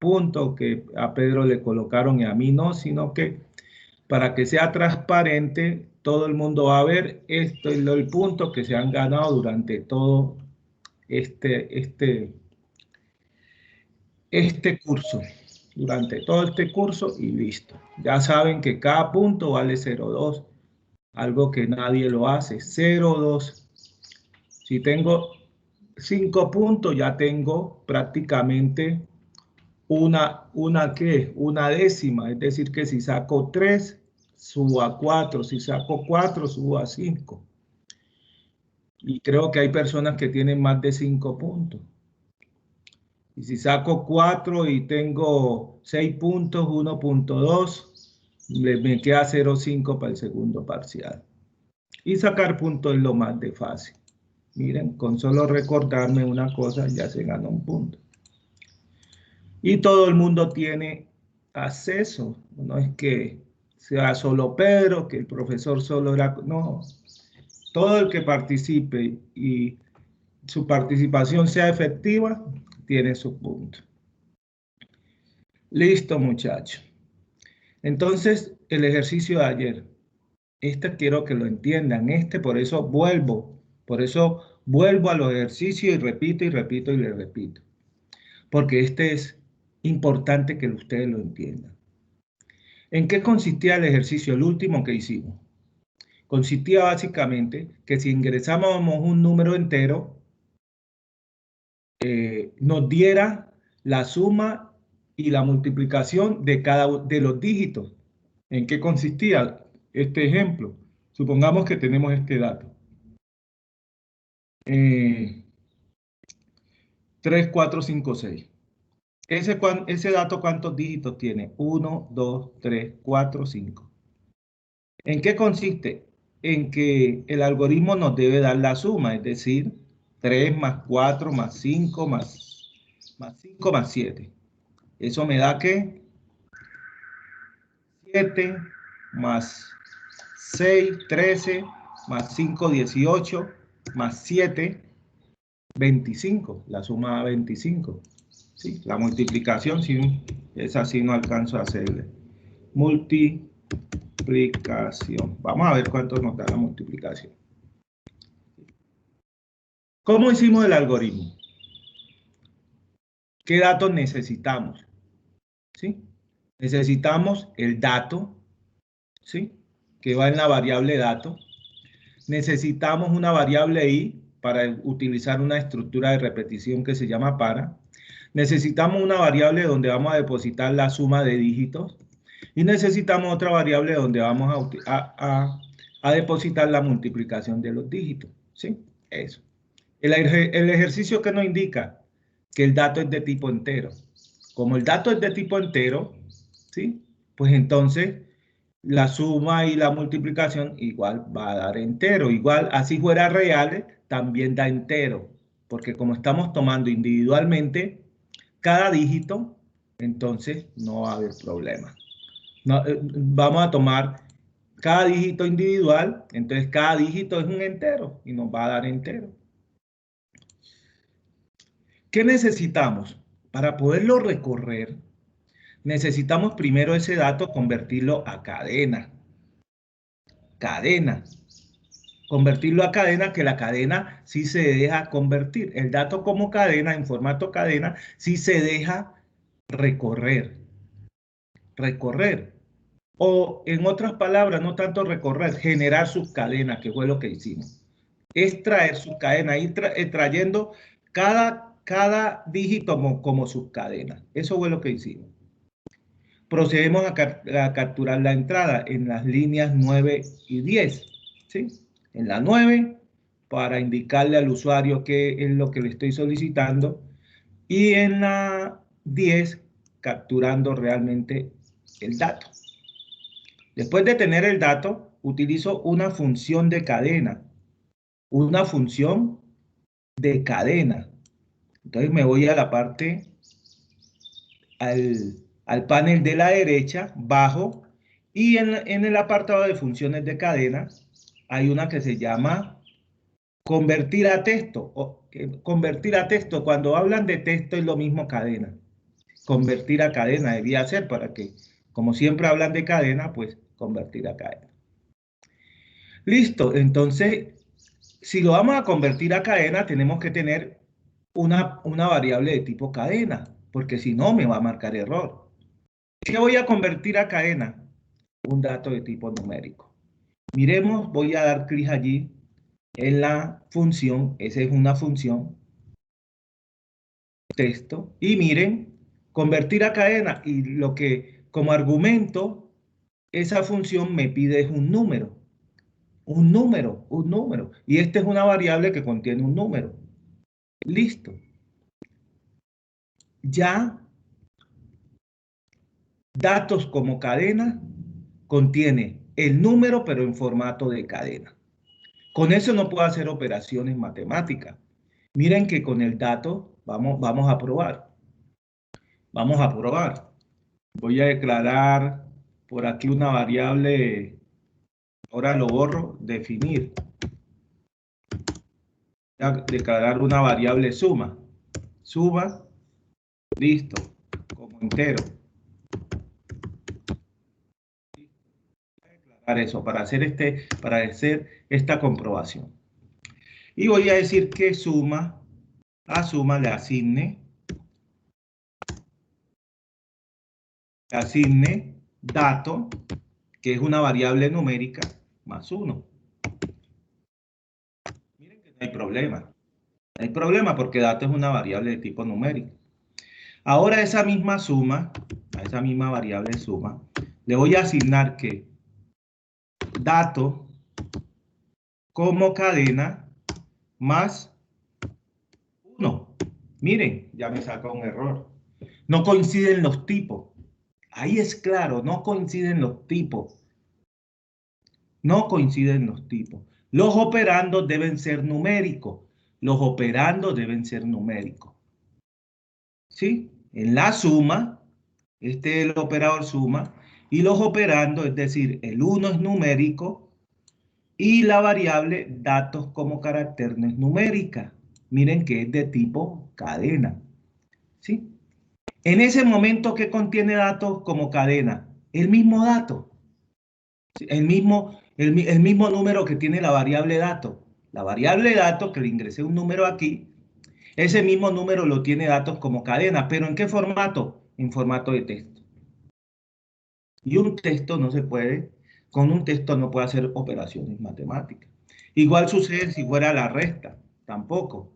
puntos que a Pedro le colocaron y a mí no, sino que para que sea transparente, todo el mundo va a ver esto y el punto que se han ganado durante todo este curso. Durante todo este curso y listo. Ya saben que cada punto vale 0,2. Algo que nadie lo hace. 0,2. Si tengo 5 puntos, ya tengo prácticamente una décima. Es decir, que si saco 3, subo a 4. Si saco 4, subo a 5. Y creo que hay personas que tienen más de 5 puntos. Y si saco 4 y tengo 6 puntos, 1,2, me queda 0,5 para el segundo parcial. Y sacar puntos es lo más de fácil. Miren, con solo recordarme una cosa ya se gana un punto. Y todo el mundo tiene acceso. No es que sea solo Pedro, que el profesor solo era... No, todo el que participe y su participación sea efectiva, tiene su punto. Listo, muchachos. Entonces, el ejercicio de ayer. Quiero que lo entiendan. Por eso vuelvo a los ejercicios y repito y repito y le repito. Porque es importante que ustedes lo entiendan. ¿En qué consistía el ejercicio, el último que hicimos? Consistía básicamente que si ingresábamos un número entero, nos diera la suma y la multiplicación de los dígitos. ¿En qué consistía este ejemplo? Supongamos que tenemos este dato. 3, 4, 5, 6. Ese dato, ¿cuántos dígitos tiene? 1, 2, 3, 4, 5. ¿En qué consiste? En que el algoritmo nos debe dar la suma, es decir, 3 más 4 más 5 más 5 más 7. Eso me da que 7 más 6, 13, más 5, 18, más 7, 25. La suma da 25. ¿Sí? La multiplicación, sí, esa sí no alcanzo a hacerle. Multiplicación. Vamos a ver cuánto nos da la multiplicación. ¿Cómo hicimos el algoritmo? ¿Qué datos necesitamos? ¿Sí? Necesitamos el dato, ¿sí? Que va en la variable dato. Necesitamos una variable i para utilizar una estructura de repetición que se llama para. Necesitamos una variable donde vamos a depositar la suma de dígitos. Y necesitamos otra variable donde vamos a depositar la multiplicación de los dígitos. ¿Sí? Eso. El ejercicio que nos indica que el dato es de tipo entero. Como el dato es de tipo entero, ¿sí? Pues entonces la suma y la multiplicación igual va a dar entero. Igual, así fuera real, también da entero. Porque como estamos tomando individualmente cada dígito, entonces no va a haber problema. No, vamos a tomar cada dígito individual, entonces cada dígito es un entero y nos va a dar entero. ¿Qué necesitamos? Para poderlo recorrer, necesitamos primero ese dato convertirlo a cadena. Cadena. Convertirlo a cadena, que la cadena sí se deja convertir. El dato como cadena, en formato cadena, sí se deja recorrer. Recorrer. O en otras palabras, no tanto recorrer, generar subcadenas, que fue lo que hicimos. Es traer subcadenas, ir trayendo cada dígito como subcadena. Eso fue lo que hicimos. Procedemos a capturar la entrada en las líneas 9 y 10. ¿Sí? En la 9, para indicarle al usuario qué es lo que le estoy solicitando. Y en la 10, capturando realmente el dato. Después de tener el dato, utilizo una función de cadena. Una función de cadena. Entonces me voy a la parte, al panel de la derecha, bajo, y en el apartado de funciones de cadena hay una que se llama convertir a texto. Convertir a texto, cuando hablan de texto es lo mismo cadena. convertir a cadena debía ser para que, como siempre hablan de cadena, pues convertir a cadena. Listo, entonces, si lo vamos a convertir a cadena, tenemos que tener una variable de tipo cadena, porque si no me va a marcar error. ¿Qué voy a convertir a cadena? Un dato de tipo numérico. Miremos, voy a dar clic allí en la función, esa es una función, texto, y miren, convertir a cadena, y lo que como argumento, esa función me pide es un número, y esta es una variable que contiene un número. Listo. Ya datos como cadena contiene el número, pero en formato de cadena. Con eso no puedo hacer operaciones matemáticas. Miren que con el dato vamos a probar. Vamos a probar. Voy a declarar por aquí una variable, ahora lo borro, definir. Voy a declarar una variable suma. Suma, listo, como entero. Para eso, para hacer esta comprobación. Y voy a decir que a suma le asigne dato, que es una variable numérica, más 1. Miren que no hay problema. No hay problema porque dato es una variable de tipo numérico. Ahora esa misma suma, a esa misma variable suma, le voy a asignar que dato como cadena más 1. Miren, ya me saca un error. No coinciden los tipos. Ahí es claro, no coinciden los tipos. No coinciden los tipos. Los operandos deben ser numéricos. Los operandos deben ser numéricos. ¿Sí? En la suma, este es el operador suma, y los operandos, es decir, el 1 es numérico y la variable datos como carácter no es numérica. Miren que es de tipo cadena. ¿Sí? En ese momento, ¿qué contiene datos como cadena? El mismo dato. El mismo número que tiene la variable dato. La variable dato, que le ingresé un número aquí, ese mismo número lo tiene datos como cadena. ¿Pero en qué formato? En formato de texto. Y un texto no se puede, con un texto no puede hacer operaciones matemáticas. Igual sucede si fuera la resta, tampoco.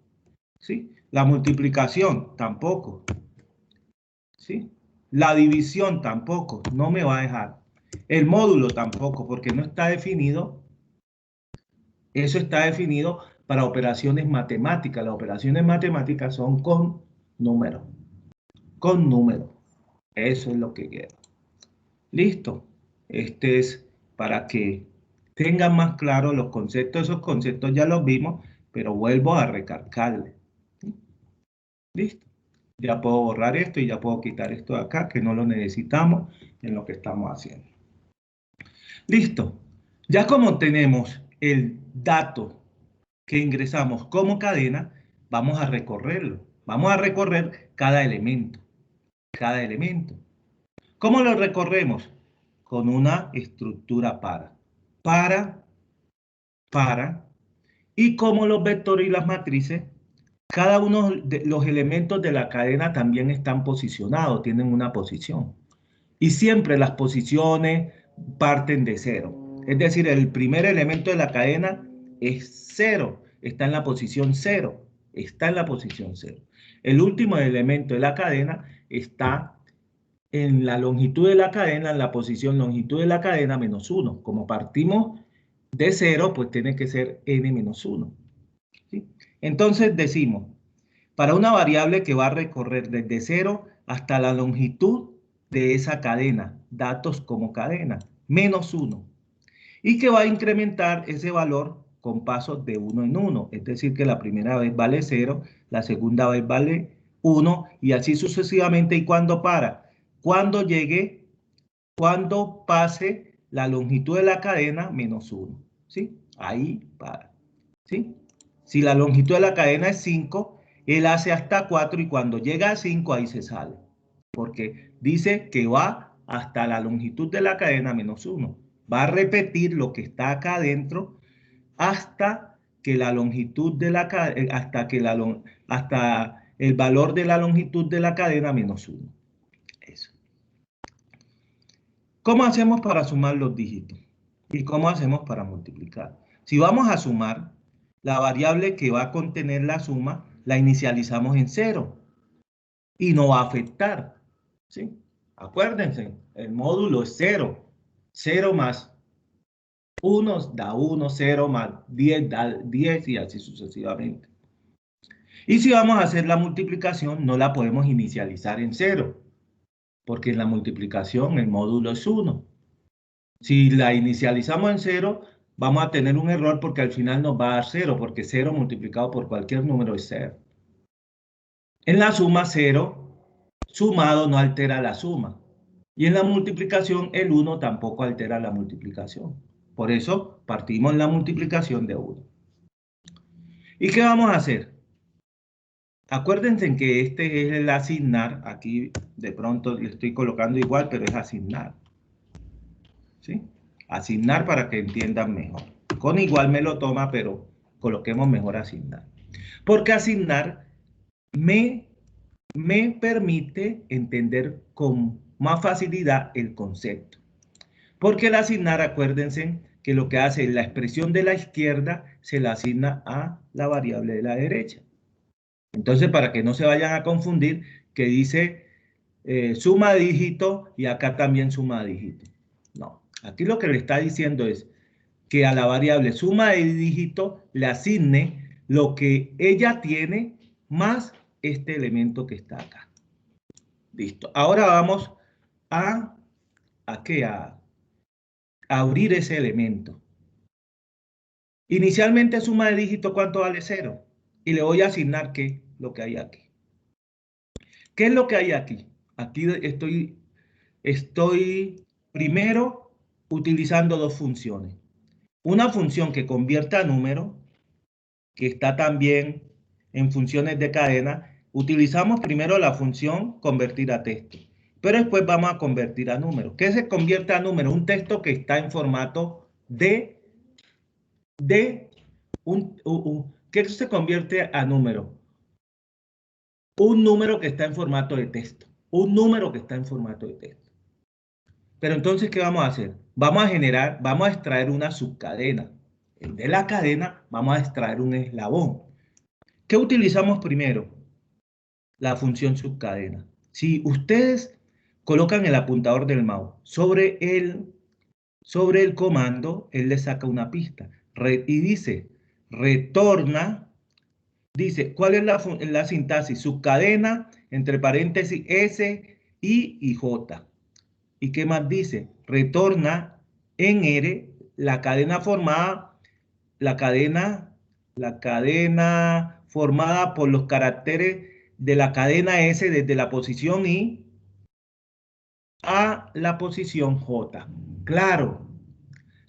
¿Sí? La multiplicación, tampoco. ¿Sí? La división, tampoco, no me va a dejar. El módulo, tampoco, porque no está definido. Eso está definido para operaciones matemáticas. Las operaciones matemáticas son con números. Con números. Eso es lo que quiero. Listo. Este es para que tengan más claro los conceptos. Esos conceptos ya los vimos, pero vuelvo a recalcarles. Listo. Ya puedo borrar esto y ya puedo quitar esto de acá, que no lo necesitamos en lo que estamos haciendo. Listo. Ya como tenemos el dato que ingresamos como cadena, vamos a recorrerlo. Vamos a recorrer cada elemento. Cada elemento. ¿Cómo lo recorremos? Con una estructura para. Para. Y como los vectores y las matrices, cada uno de los elementos de la cadena también están posicionados, tienen una posición. Y siempre las posiciones parten de 0. Es decir, el primer elemento de la cadena es 0, está en la posición 0, está en la posición 0. El último elemento de la cadena está en la longitud de la cadena, en la posición longitud de la cadena menos 1. Como partimos de 0, pues tiene que ser n menos 1. ¿Sí? Entonces decimos, para una variable que va a recorrer desde 0 hasta la longitud de esa cadena, datos como cadena, menos 1. Y que va a incrementar ese valor con pasos de 1 en 1. Es decir, que la primera vez vale 0, la segunda vez vale 1 y así sucesivamente. ¿Y cuándo para? Cuando pase la longitud de la cadena menos 1. ¿Sí? Ahí para. ¿Sí? Si la longitud de la cadena es 5, él hace hasta 4 y cuando llega a 5 ahí se sale. porque dice que va hasta la longitud de la cadena menos 1. Va a repetir lo que está acá adentro hasta que la longitud de la hasta el valor de la longitud de la cadena menos 1. Eso. ¿Cómo hacemos para sumar los dígitos? ¿Y cómo hacemos para multiplicar? Si vamos a sumar, la variable que va a contener la suma la inicializamos en 0 y no va a afectar, ¿sí? Acuérdense, el módulo es 0. 0 más 1 da 1, 0 más 10 da 10 y así sucesivamente. Y si vamos a hacer la multiplicación, no la podemos inicializar en 0, porque en la multiplicación el módulo es 1. Si la inicializamos en 0, vamos a tener un error porque al final nos va a dar 0, porque 0 multiplicado por cualquier número es 0. En la suma 0, sumado no altera la suma. Y en la multiplicación el 1 tampoco altera la multiplicación. Por eso partimos en la multiplicación de 1. ¿Y qué vamos a hacer? Acuérdense que este es el asignar. Aquí de pronto le estoy colocando igual, pero es asignar. ¿Sí? Asignar para que entiendan mejor. Con igual me lo toma, pero coloquemos mejor asignar. Porque asignar me permite entender con más facilidad el concepto. Porque el asignar, acuérdense que lo que hace es la expresión de la izquierda se la asigna a la variable de la derecha. Entonces, para que no se vayan a confundir, que dice suma dígito y acá también suma dígito. No, aquí lo que le está diciendo es que a la variable suma de dígito le asigne lo que ella tiene más este elemento que está acá. Listo. Ahora vamos a abrir ese elemento. Inicialmente suma de dígito, ¿cuánto vale? 0. Y le voy a asignar ¿qué? Lo que hay aquí. ¿Qué es lo que hay aquí? Aquí estoy primero utilizando dos funciones. Una función que convierte a número, que está también en funciones de cadena. Utilizamos primero la función convertir a texto, pero después vamos a convertir a número. ¿Qué se convierte a número? Un texto que está en formato ¿qué se convierte a número? Un número que está en formato de texto. Un número que está en formato de texto. Pero entonces, ¿qué vamos a hacer? Vamos a extraer una subcadena. De la cadena vamos a extraer un eslabón. ¿Qué utilizamos primero? La función subcadena. Si ustedes colocan el apuntador del mouse sobre el comando, él le saca una pista. Y dice, retorna, dice, ¿cuál es la sintaxis? Subcadena, entre paréntesis, S, I y J. ¿Y qué más dice? Retorna en R la cadena formada, la cadena formada por los caracteres de la cadena S desde la posición I a la posición J. Claro,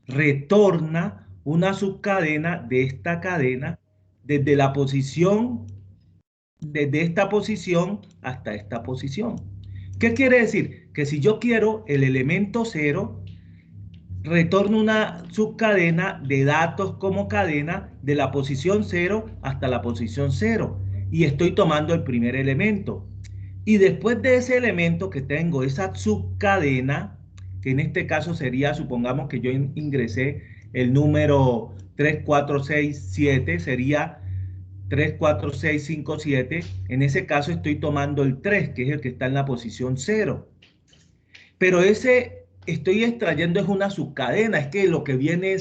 retorna una subcadena de esta cadena desde esta posición hasta esta posición. ¿Qué quiere decir? Que si yo quiero el elemento 0, retorno una subcadena de datos como cadena de la posición 0 hasta la posición 0. Y estoy tomando el primer elemento. Y después de ese elemento que tengo, esa subcadena, que en este caso sería, supongamos que yo ingresé el número 3467, sería 34657. En ese caso estoy tomando el 3, que es el que está en la posición 0. Pero ese estoy extrayendo es una subcadena, es que lo que viene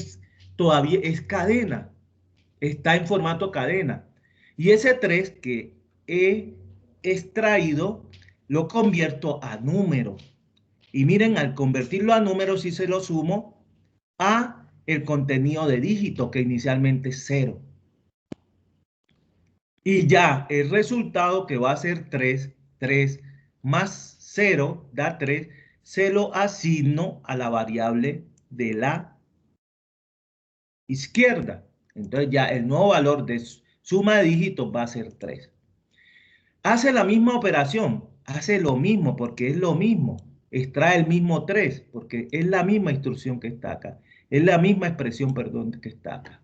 todavía es cadena, está en formato cadena. Y ese 3 que he extraído lo convierto a número. Y miren, al convertirlo a número, si se lo sumo a el contenido de dígito, que inicialmente es 0. Y ya el resultado, que va a ser 3 más 0 da 3, se lo asigno a la variable de la izquierda. Entonces ya el nuevo valor de suma de dígitos va a ser 3. Hace la misma operación. hace lo mismo porque es lo mismo. Extrae el mismo 3 porque es la misma instrucción que está acá. Es la misma expresión, perdón, que está acá.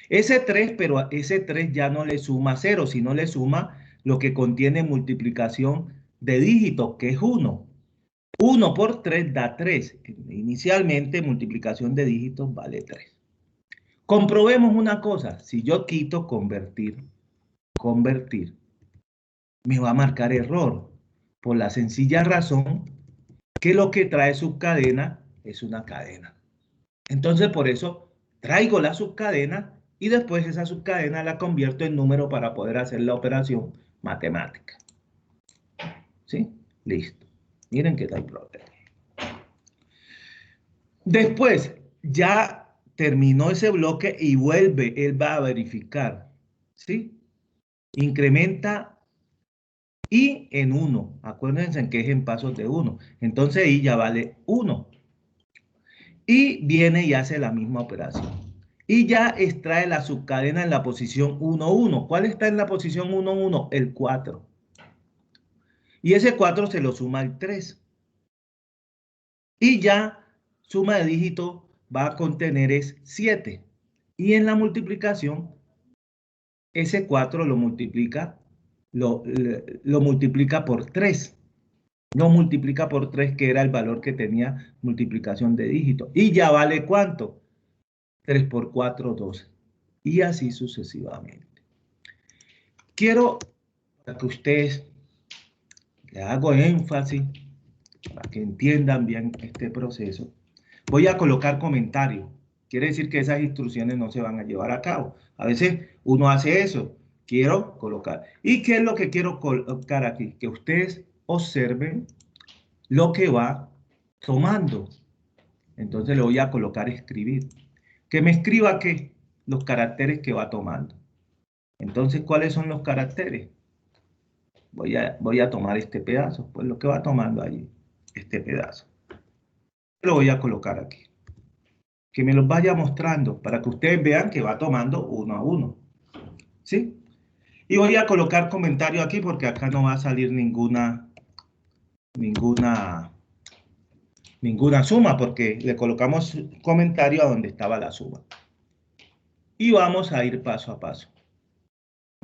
Ese 3, pero a ese 3 ya no le suma 0, sino le suma lo que contiene multiplicación de dígitos, que es 1. 1 por 3 da 3. Inicialmente, multiplicación de dígitos vale 3. Comprobemos una cosa. Si yo quito convertir, me va a marcar error. Por la sencilla razón que lo que trae subcadena es una cadena. Entonces, por eso traigo la subcadena y después esa subcadena la convierto en número para poder hacer la operación matemática. ¿Sí? Listo. Miren que hay problema. Después, ya terminó ese bloque y vuelve, él va a verificar. ¿Sí? Incrementa y en 1. Acuérdense que es en pasos de 1. Entonces ahí ya vale 1. Y viene y hace la misma operación. Y ya extrae la subcadena en la posición 1, 1. ¿Cuál está en la posición 1, 1? El 4. Y ese 4 se lo suma al 3. Y ya suma de dígito va a contener es 7. Y en la multiplicación, ese 4 lo multiplica por 3. No multiplica por 3, que era el valor que tenía multiplicación de dígito. Y ya vale ¿cuánto? 3 por 4, 12. Y así sucesivamente. Quiero que ustedes, le hago énfasis para que entiendan bien este proceso. Voy a colocar comentarios. Quiere decir que esas instrucciones no se van a llevar a cabo. A veces uno hace eso. Quiero colocar. ¿Y qué es lo que quiero colocar aquí? Que ustedes observen lo que va tomando. Entonces le voy a colocar escribir. Que me escriba ¿qué? Los caracteres que va tomando. Entonces, ¿cuáles son los caracteres? Voy a tomar este pedazo, pues lo que va tomando allí, este pedazo. Lo voy a colocar aquí. Que me los vaya mostrando para que ustedes vean que va tomando uno a uno. ¿Sí? Y voy a colocar comentario aquí porque acá no va a salir ninguna suma porque le colocamos comentario a donde estaba la suma. Y vamos a ir paso a paso.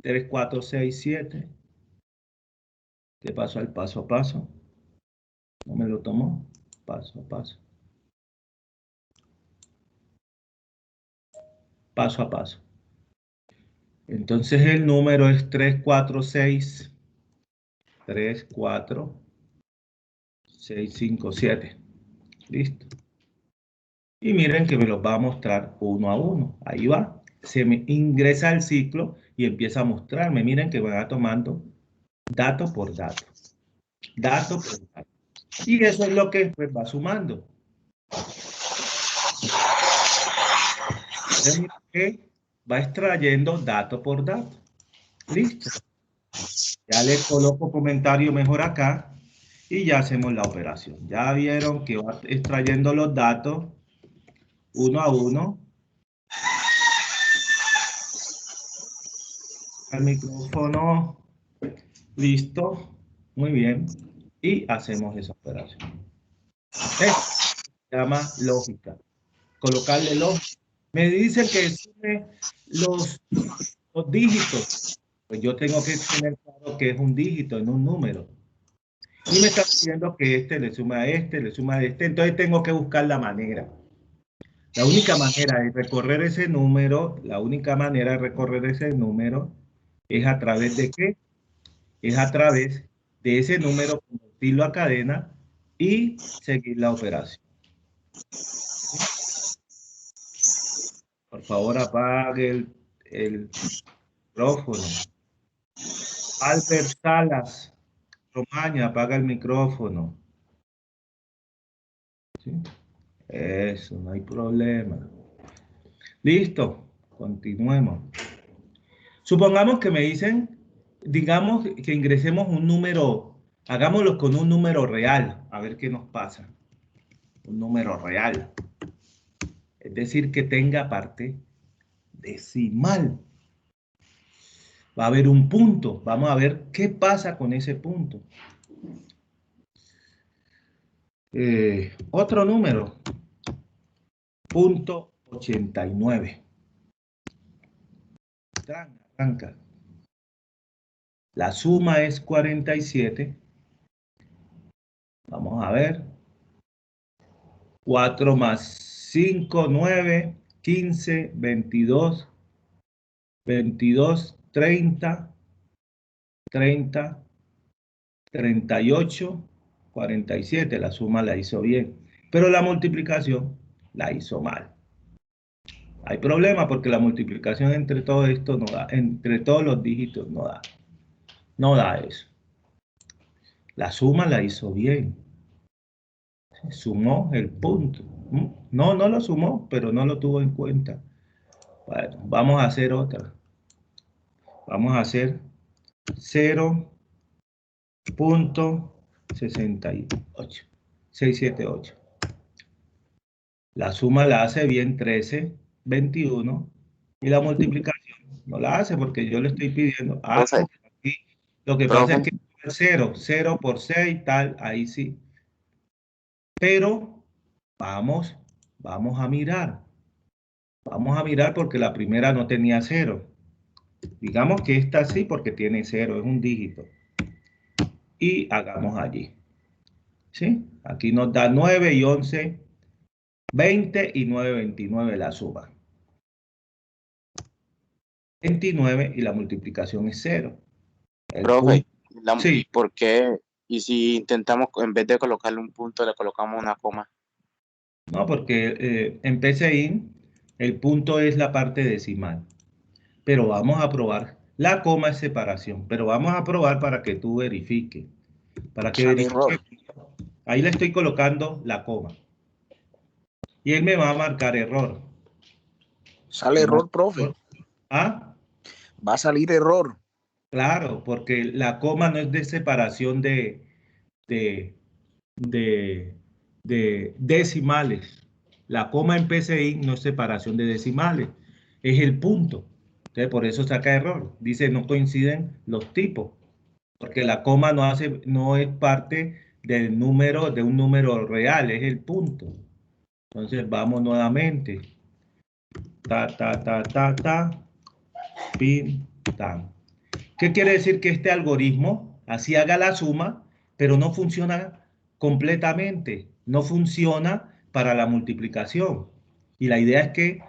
3, 4, 6, 7. Te paso al paso a paso. No me lo tomó. Paso a paso. Paso a paso. Entonces el número es 3, 4, 6. 3, 4, 6, 5, 7. Listo. Y miren que me los va a mostrar uno a uno. Ahí va. Se me ingresa al ciclo y empieza a mostrarme. Miren que me va tomando dato por dato. Dato por dato. Y eso es lo que pues, va sumando. Miren que va extrayendo dato por dato. Listo. Ya le coloco comentario mejor acá y ya hacemos la operación. Ya vieron que va extrayendo los datos uno a uno. El micrófono. Listo. Muy bien. Y hacemos esa operación. Esto se llama lógica. Colocarle lógica. Me dicen que sume los dígitos. Pues yo tengo que tener claro que es un dígito, en un número. Y me está diciendo que este le suma a este, le suma a este. Entonces tengo que buscar la manera. La única manera de recorrer ese número, es a través de ¿qué? Es a través de ese número, convertirlo a cadena y seguir la operación. Por favor, apague el micrófono. Albert Salas, Romaña, apaga el micrófono. ¿Sí? Eso, no hay problema. Listo, continuemos. Supongamos que me dicen, digamos que ingresemos un número, hagámoslo con un número real, a ver qué nos pasa. Un número real. Es decir, que tenga parte decimal. Va a haber un punto. Vamos a ver qué pasa con ese punto. Otro número, punto 89. Arranca. La suma es 47. Vamos a ver. 4 más 5, 9, 15, 22, 22, 30, 30, 38, 47. La suma la hizo bien, pero la multiplicación la hizo mal. Hay problema porque la multiplicación entre todo esto no da, entre todos los dígitos no da. No da eso. La suma la hizo bien. Sumó el punto. No, no lo sumó, pero no lo tuvo en cuenta. Bueno, vamos a hacer otra. Vamos a hacer 0.68. 678. La suma la hace bien 13, 21. Y la multiplicación no la hace porque yo le estoy pidiendo. Ah, Profe, aquí lo que pasa es que 0 por 6, tal, ahí sí. Pero vamos a mirar. Vamos a mirar porque la primera no tenía 0. Digamos que esta sí porque tiene 0, es un dígito. Y hagamos allí. ¿Sí? Aquí nos da 9 y 11, 20 y 9, 29 la suma. 29 y la multiplicación es 0. profe, Sí, ¿y por qué? Y si intentamos, en vez de colocarle un punto, le colocamos una coma. no, porque en PCI el punto es la parte decimal. Pero vamos a probar. La coma es separación, pero vamos a probar para que tú verifiques. Para que Sale verifique. error. Ahí le estoy colocando la coma. Y él me va a marcar error. Sale error, profe. ¿Ah? Va a salir error. Claro, porque la coma no es de separación de decimales. La coma en PCI no es separación de decimales, es el punto. Entonces, por eso saca error. Dice, no coinciden los tipos, porque la coma no es parte del número, de un número real, es el punto. Entonces, vamos nuevamente. Pin, tan. ¿Qué quiere decir? Que este algoritmo así haga la suma, pero no funciona completamente, no funciona para la multiplicación. Y la idea es que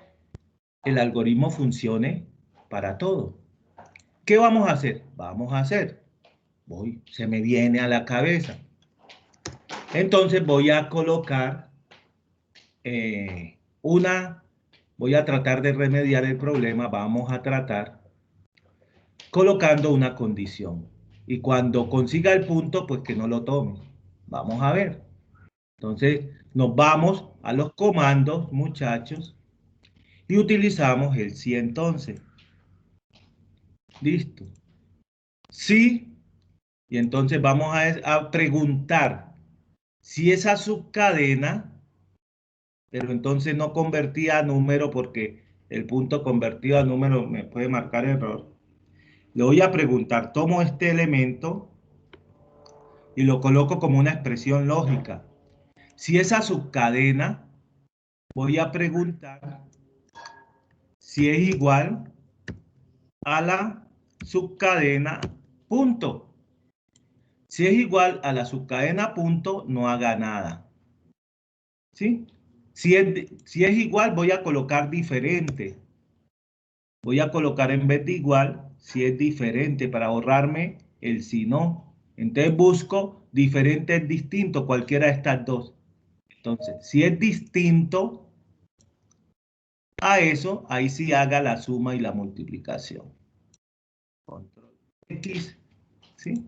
el algoritmo funcione para todo. ¿Qué vamos a hacer? Vamos a hacer, se me viene a la cabeza. Entonces voy a colocar voy a tratar de remediar el problema, vamos a tratar colocando una condición. Y cuando consiga el punto, pues que no lo tome. Vamos a ver. Entonces, nos vamos a los comandos, muchachos, y utilizamos el si entonces. Listo. Sí, y entonces vamos a preguntar si esa subcadena, pero entonces no convertía a número porque el punto convertido a número me puede marcar error. Le voy a preguntar, tomo este elemento y lo coloco como una expresión lógica. Si esa subcadena, voy a preguntar si es igual a la subcadena punto. Si es igual a la subcadena punto, no haga nada. ¿Sí? Si es igual, voy a colocar diferente. Voy a colocar en vez de igual, si es diferente, para ahorrarme el si no. Entonces busco diferente, distinto, cualquiera de estas dos. Entonces, si es distinto a eso, ahí sí haga la suma y la multiplicación. Control X, ¿sí?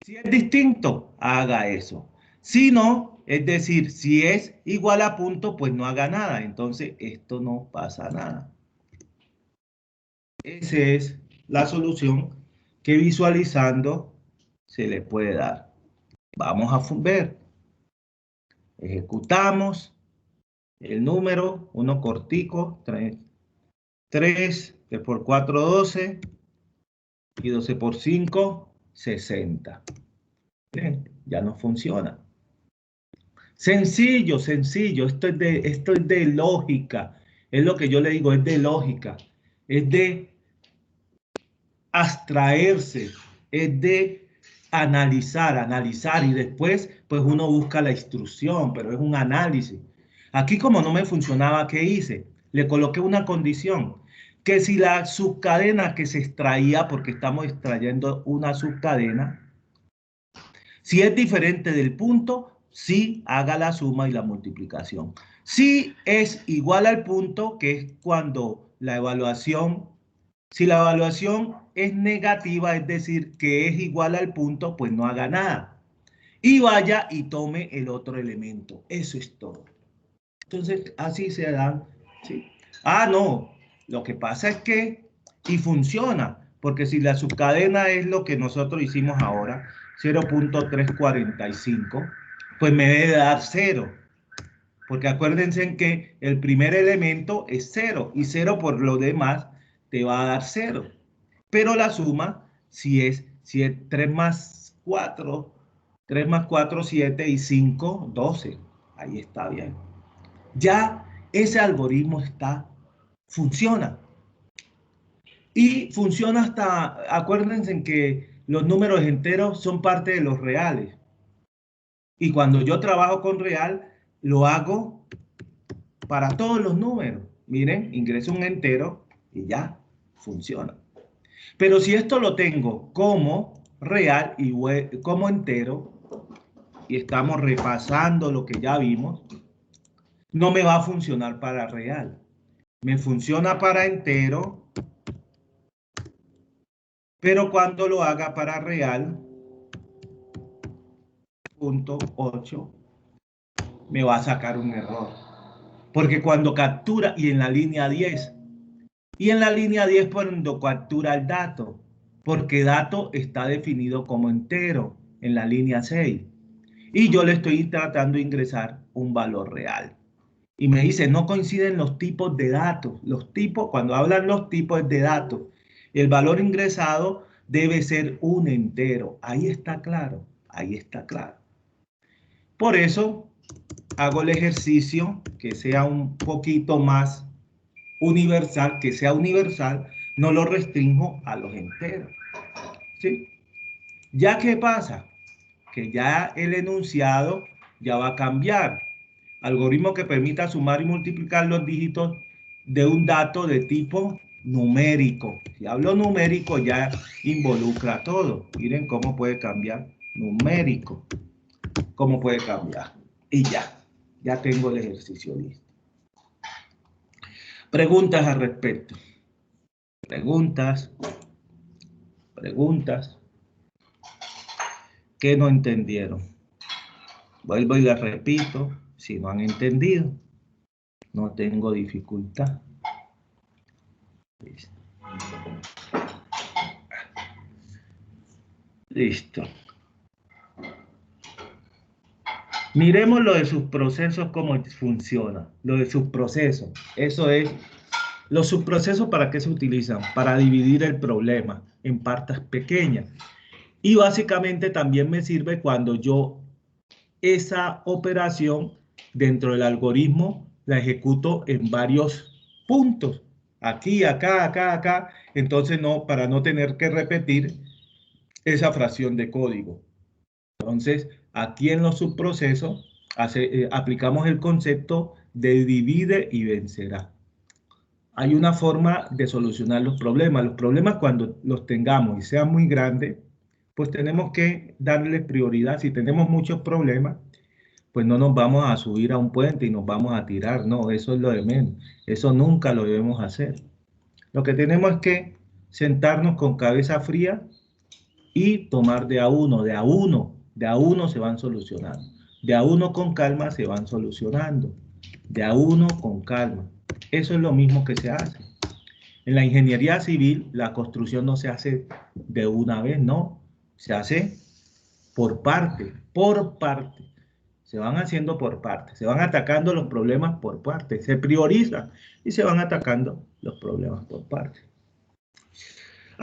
Si es distinto, haga eso. Si no, es decir, si es igual a punto, pues no haga nada. Entonces, esto no pasa nada. Esa es la solución que visualizando se le puede dar. Vamos a ver. Ejecutamos el número, uno cortico, 3 por 4, 12, y 12 por 5, 60. Bien, ya no funciona. Sencillo, sencillo. Esto es de lógica. Es lo que yo le digo, es de lógica. Es de abstraerse. Es de analizar y después pues uno busca la instrucción, pero es un análisis. Aquí como no me funcionaba, ¿qué hice? Le coloqué una condición, que si la subcadena que se extraía, porque estamos extrayendo una subcadena, si es diferente del punto, sí haga la suma y la multiplicación. Si es igual al punto, que es cuando la evaluación, si la evaluación es negativa, es decir, que es igual al punto, pues no haga nada. Y vaya y tome el otro elemento. Eso es todo. Entonces, así se dan, ¿sí? Ah, no. Lo que pasa es que, y funciona, porque si la subcadena es lo que nosotros hicimos ahora, 0.345, pues me debe dar 0. Porque acuérdense en que el primer elemento es 0, y 0 por lo demás te va a dar 0. Pero la suma, si es 3 más 4, 3 más 4, 7 y 5, 12. Ahí está bien. Ya ese algoritmo funciona. Y funciona hasta, acuérdense en que los números enteros son parte de los reales. Y cuando yo trabajo con real, lo hago para todos los números. Miren, ingreso un entero y ya funciona. Pero si esto lo tengo como real y como entero, y estamos repasando lo que ya vimos, no me va a funcionar para real. Me funciona para entero, pero cuando lo haga para real, punto 8, me va a sacar un error. Porque cuando captura, y en la línea 10, cuando captura el dato, porque dato está definido como entero en la línea 6. Y yo le estoy tratando de ingresar un valor real. Y me dice, no coinciden los tipos de datos. Los tipos, cuando hablan los tipos de datos, el valor ingresado debe ser un entero. Ahí está claro, ahí está claro. Por eso hago el ejercicio que sea un poquito más universal, no lo restringo a los enteros. ¿Sí? ¿Ya qué pasa? Que ya el enunciado ya va a cambiar. Algoritmo que permita sumar y multiplicar los dígitos de un dato de tipo numérico. Si hablo numérico ya involucra todo. Miren cómo puede cambiar numérico. Cómo puede cambiar. Y ya tengo el ejercicio listo. Preguntas al respecto. Preguntas. ¿Qué no entendieron? Vuelvo y les repito. Si no han entendido, no tengo dificultad. Listo. Listo. Miremos lo de sus procesos, cómo funciona. Lo de sus procesos. Eso es, los subprocesos, ¿para qué se utilizan? Para dividir el problema en partes pequeñas. Y básicamente también me sirve cuando yo esa operación dentro del algoritmo la ejecuto en varios puntos. Aquí, acá, acá, acá. Entonces, para no tener que repetir esa fracción de código. Entonces, aquí en los subprocesos aplicamos el concepto de divide y vencerá. Hay una forma de solucionar los problemas. Los problemas, cuando los tengamos y sean muy grandes, pues tenemos que darles prioridad. Si tenemos muchos problemas, pues no nos vamos a subir a un puente y nos vamos a tirar. No, eso es lo de menos. Eso nunca lo debemos hacer. Lo que tenemos es que sentarnos con cabeza fría y tomar de a uno se van solucionando. De a uno con calma se van solucionando. De a uno con calma. Eso es lo mismo que se hace. En la ingeniería civil, la construcción no se hace de una vez, no. Se hace por parte. Se van haciendo por parte. Se van atacando los problemas por parte. Se prioriza y se van atacando los problemas por parte.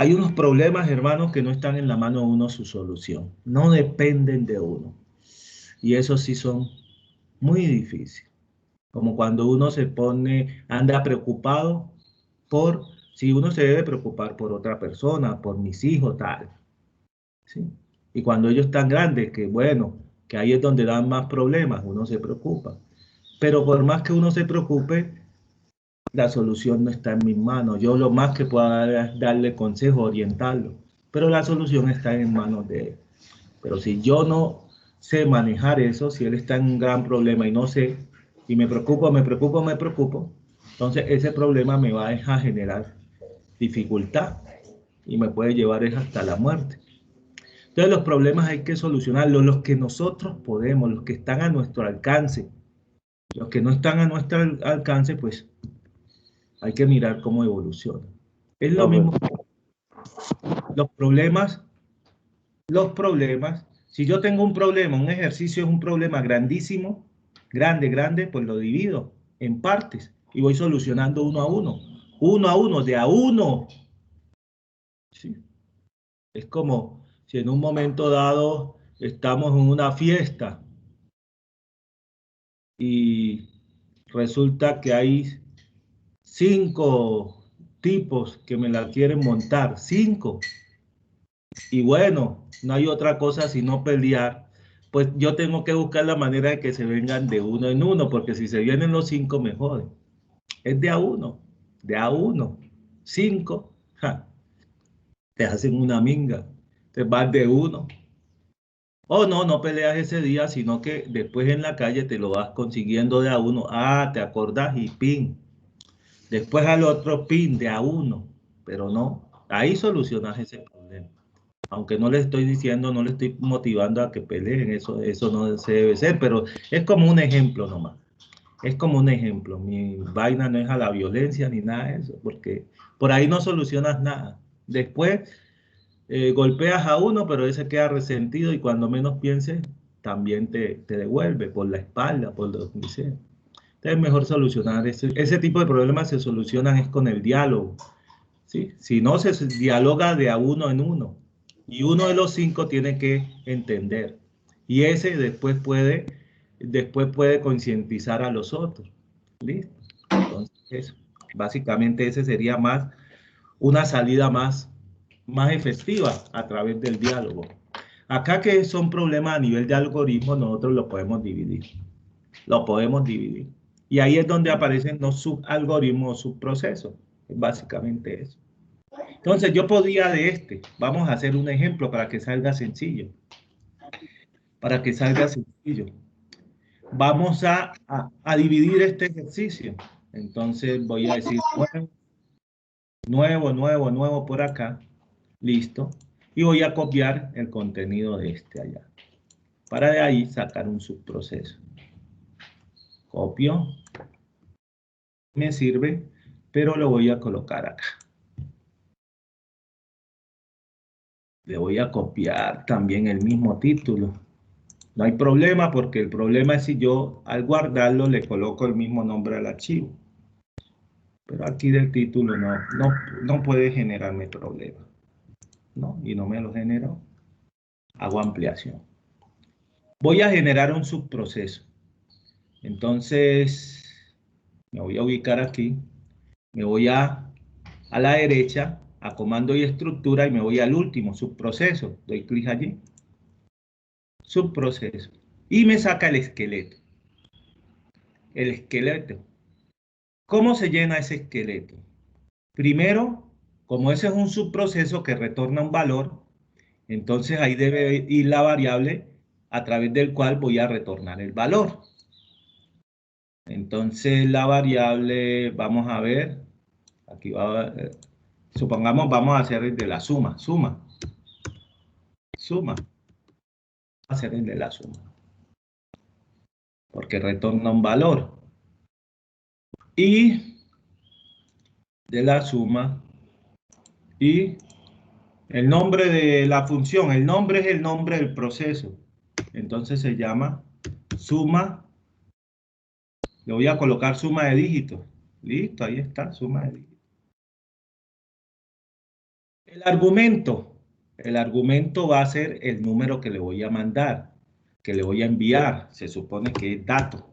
Hay unos problemas, hermanos, que no están en la mano de uno su solución. No dependen de uno. Y esos sí son muy difíciles. Como cuando uno se pone, anda preocupado por, si uno se debe preocupar por otra persona, por mis hijos, tal. ¿Sí? Y cuando ellos están grandes, que bueno, que ahí es donde dan más problemas, uno se preocupa. Pero por más que uno se preocupe, la solución no está en mis manos. Yo lo más que puedo dar es darle consejo, orientarlo. Pero la solución está en manos de él. Pero si yo no sé manejar eso, si él está en un gran problema y no sé, y me preocupo, entonces ese problema me va a generar dificultad y me puede llevar hasta la muerte. Entonces los problemas hay que solucionarlos, los que nosotros podemos, los que están a nuestro alcance. Los que no están a nuestro alcance, pues hay que mirar cómo evoluciona. Es lo mismo. Los problemas, si yo tengo un problema, un ejercicio es un problema grandísimo, grande, pues lo divido en partes y voy solucionando uno a uno, de a uno. ¿Sí? Es como si en un momento dado estamos en una fiesta y resulta que hay 5 tipos que me la quieren montar, 5. Y bueno, no hay otra cosa sino pelear. Pues yo tengo que buscar la manera de que se vengan de uno en uno, porque si se vienen los 5 me joden. Es de a uno. 5, ja, te hacen una minga, te vas de uno. O no, no peleas ese día, sino que después en la calle te lo vas consiguiendo de a uno. Ah, te acordás y pin. Después al otro pin de a uno. Pero no, ahí solucionas ese problema. Aunque no le estoy diciendo, no le estoy motivando a que peleen, eso no se debe ser, pero es como un ejemplo nomás. Es como un ejemplo. Mi vaina no es a la violencia ni nada de eso, porque por ahí no solucionas nada. Después golpeas a uno, pero ese queda resentido y cuando menos pienses, también te devuelve por la espalda, por lo que sea. Entonces es mejor solucionar ese tipo de problemas se solucionan es con el diálogo. ¿Sí? Si no, se dialoga de a uno en uno. Y uno de los 5 tiene que entender. Y ese después puede concientizar a los otros. ¿Listo? Entonces, básicamente ese sería una salida más efectiva a través del diálogo. Acá que son problemas a nivel de algoritmo, nosotros lo podemos dividir. Lo podemos dividir. Y ahí es donde aparecen los subalgoritmos o subprocesos. Es básicamente eso. Entonces yo podría vamos a hacer un ejemplo para que salga sencillo. Para que salga sencillo. Vamos a dividir este ejercicio. Entonces voy a decir nuevo por acá. Listo. Y voy a copiar el contenido de este allá. Para de ahí sacar un subproceso. Copio. Me sirve, pero lo voy a colocar acá. Le voy a copiar también el mismo título. No hay problema porque el problema es si yo al guardarlo le coloco el mismo nombre al archivo. Pero aquí del título no puede generarme problema. ¿No? Y no me lo generó. Hago ampliación. Voy a generar un subproceso. Entonces, me voy a ubicar aquí. Me voy a la derecha, a comando y estructura y me voy al último, subproceso. Doy clic allí. Subproceso. Y me saca el esqueleto. El esqueleto. ¿Cómo se llena ese esqueleto? Primero, como ese es un subproceso que retorna un valor, entonces ahí debe ir la variable a través del cual voy a retornar el valor. Entonces la variable, vamos a ver, aquí supongamos vamos a hacer el de la suma. Vamos a hacer el de la suma. Porque retorna un valor. Y de la suma y el nombre de la función, el nombre es el nombre del proceso. Entonces se llama suma. Le voy a colocar suma de dígitos. Listo, ahí está, suma de dígitos. El argumento va a ser el número que le voy a mandar, que le voy a enviar. Se supone que es dato.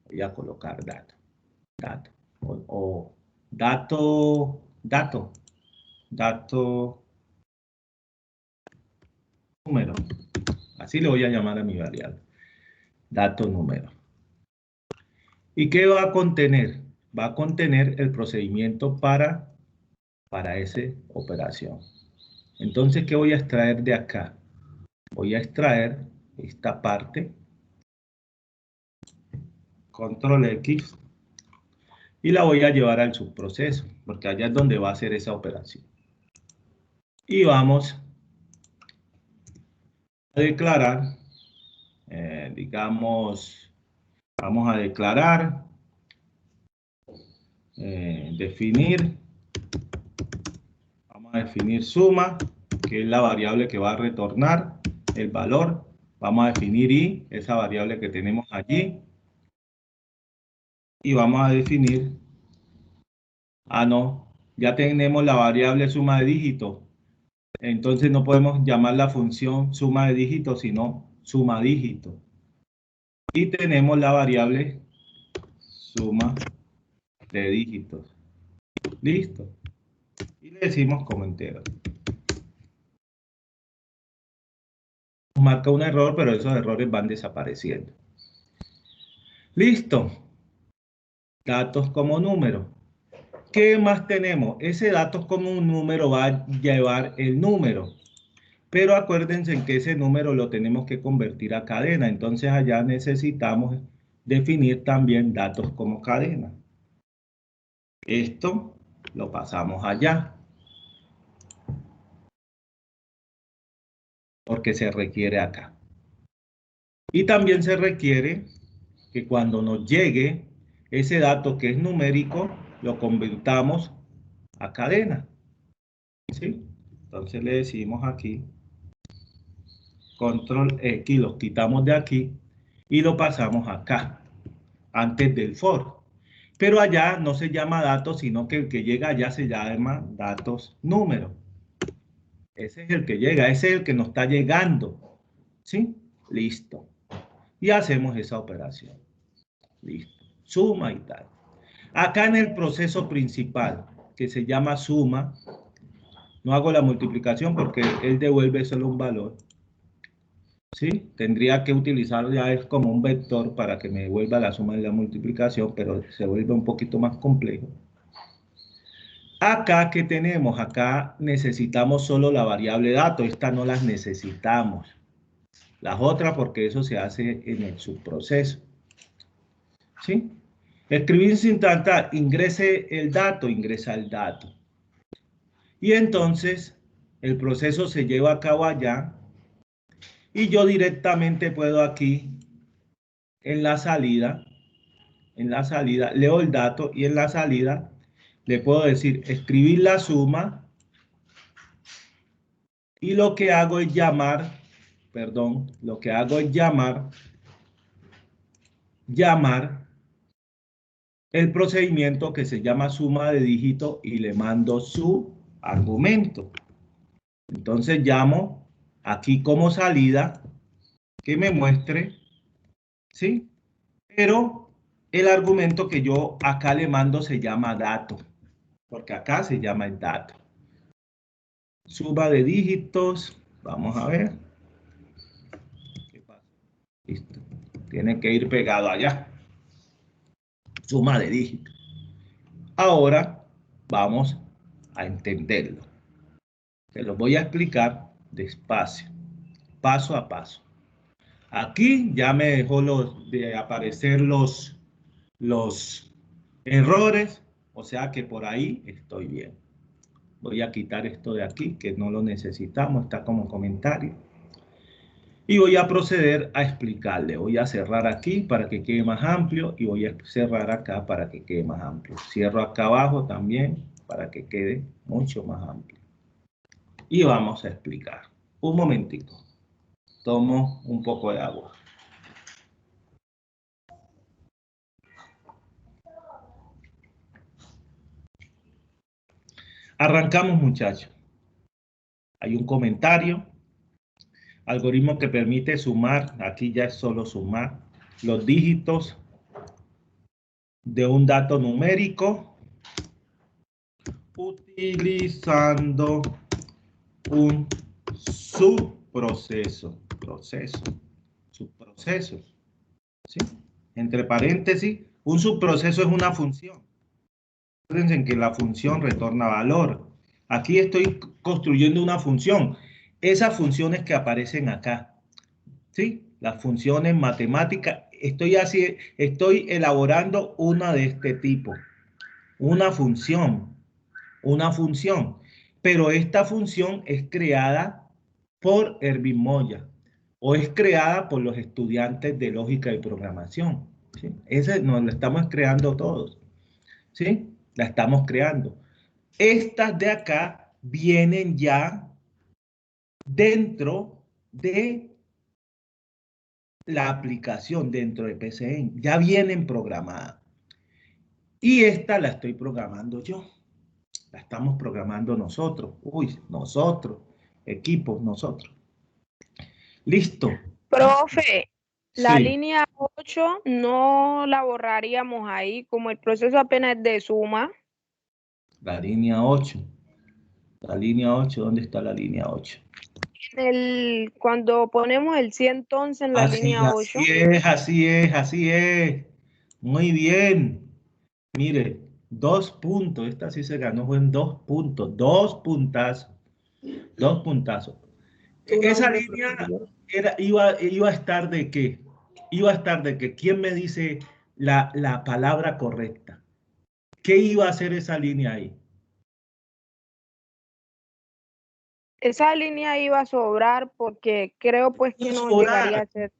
Voy a colocar dato. Dato. O dato. Dato. Número. Así le voy a llamar a mi variable. Dato número. ¿Y qué va a contener? Va a contener el procedimiento para esa operación. Entonces, ¿qué voy a extraer de acá? Voy a extraer esta parte, control X, y la voy a llevar al subproceso, porque allá es donde va a hacer esa operación. Y vamos a declarar, digamos, vamos a declarar, definir, vamos a definir suma, que es la variable que va a retornar el valor. Vamos a definir i, esa variable que tenemos allí. Y vamos a definir, no, ya tenemos la variable suma de dígitos. Entonces no podemos llamar la función suma de dígitos, sino suma dígitos. Y tenemos la variable suma de dígitos. Listo. Y le decimos como entero. Nos marca un error, pero esos errores van desapareciendo. Listo. Datos como número. ¿Qué más tenemos? Ese datos como un número va a llevar el número. Pero acuérdense que ese número lo tenemos que convertir a cadena. Entonces allá necesitamos definir también datos como cadena. Esto lo pasamos allá. Porque se requiere acá. Y también se requiere que cuando nos llegue ese dato que es numérico, lo convirtamos a cadena. ¿Sí? Entonces le decimos aquí, control X, los quitamos de aquí y lo pasamos acá, antes del for. Pero allá no se llama datos, sino que el que llega allá se llama datos número. Ese es el que llega, ese es el que nos está llegando. ¿Sí? Listo. Y hacemos esa operación. Listo. Suma y tal. Acá en el proceso principal, que se llama suma, no hago la multiplicación porque él devuelve solo un valor. ¿Sí? Tendría que utilizarlo ya es como un vector para que me devuelva la suma y la multiplicación, pero se vuelve un poquito más complejo. Acá, ¿qué tenemos? Acá necesitamos solo la variable dato. Esta no las necesitamos. Las otras porque eso se hace en el subproceso. ¿Sí? Escribir sin tanta, ingrese el dato, ingresa el dato. Y entonces el proceso se lleva a cabo allá y yo directamente puedo aquí en la salida, leo el dato y en la salida le puedo decir escribir la suma y lo que hago es llamar, llamar el procedimiento que se llama suma de dígitos y le mando su argumento. Entonces llamo aquí como salida que me muestre, ¿sí? Pero el argumento que yo acá le mando se llama dato, porque acá se llama el dato. Suma de dígitos, vamos a ver. ¿Qué pasa? Listo. Tiene que ir pegado allá. Suma de dígitos. Ahora vamos a entenderlo. Se lo voy a explicar despacio, paso a paso. Aquí ya me dejó de aparecer los errores, o sea que por ahí estoy bien. Voy a quitar esto de aquí, que no lo necesitamos, está como comentario. Y voy a proceder a explicarle. Voy a cerrar aquí para que quede más amplio y voy a cerrar acá para que quede más amplio. Cierro acá abajo también para que quede mucho más amplio. Y vamos a explicar. Un momentito. Tomo un poco de agua. Arrancamos, muchachos. Hay un comentario. Algoritmo que permite sumar, aquí ya es solo sumar, los dígitos de un dato numérico utilizando un subproceso. Subprocesos. ¿Sí? Entre paréntesis, un subproceso es una función. Acuérdense que la función retorna valor. Aquí estoy construyendo una función. Esas funciones que aparecen acá, ¿sí? Las funciones matemáticas, estoy elaborando una de este tipo. Una función. Pero esta función es creada por Erwin Moya o es creada por los estudiantes de lógica y programación. ¿Sí? Ese nos lo estamos creando todos. ¿Sí? La estamos creando. Estas de acá vienen ya dentro de la aplicación, dentro de PCN. Ya vienen programadas. Y esta la estoy programando yo. La estamos programando nosotros. Uy, nosotros. Equipos, nosotros. Listo. Profe, la Sí. línea 8 no la borraríamos ahí, como el proceso apenas es de suma. La línea 8. La línea 8, ¿dónde está la línea 8? Cuando ponemos el 100 entonces en la línea 8. Así es. Muy bien. Mire, 2 puntos. Esta sí se ganó, fue en 2 puntos. 2 puntazos. 2 puntazos. Esa línea iba a estar de qué? Iba a estar de que, ¿quién me dice la palabra correcta? ¿Qué iba a hacer esa línea ahí? Esa línea iba a sobrar porque creo pues que no Sobrar. llegaría a ser.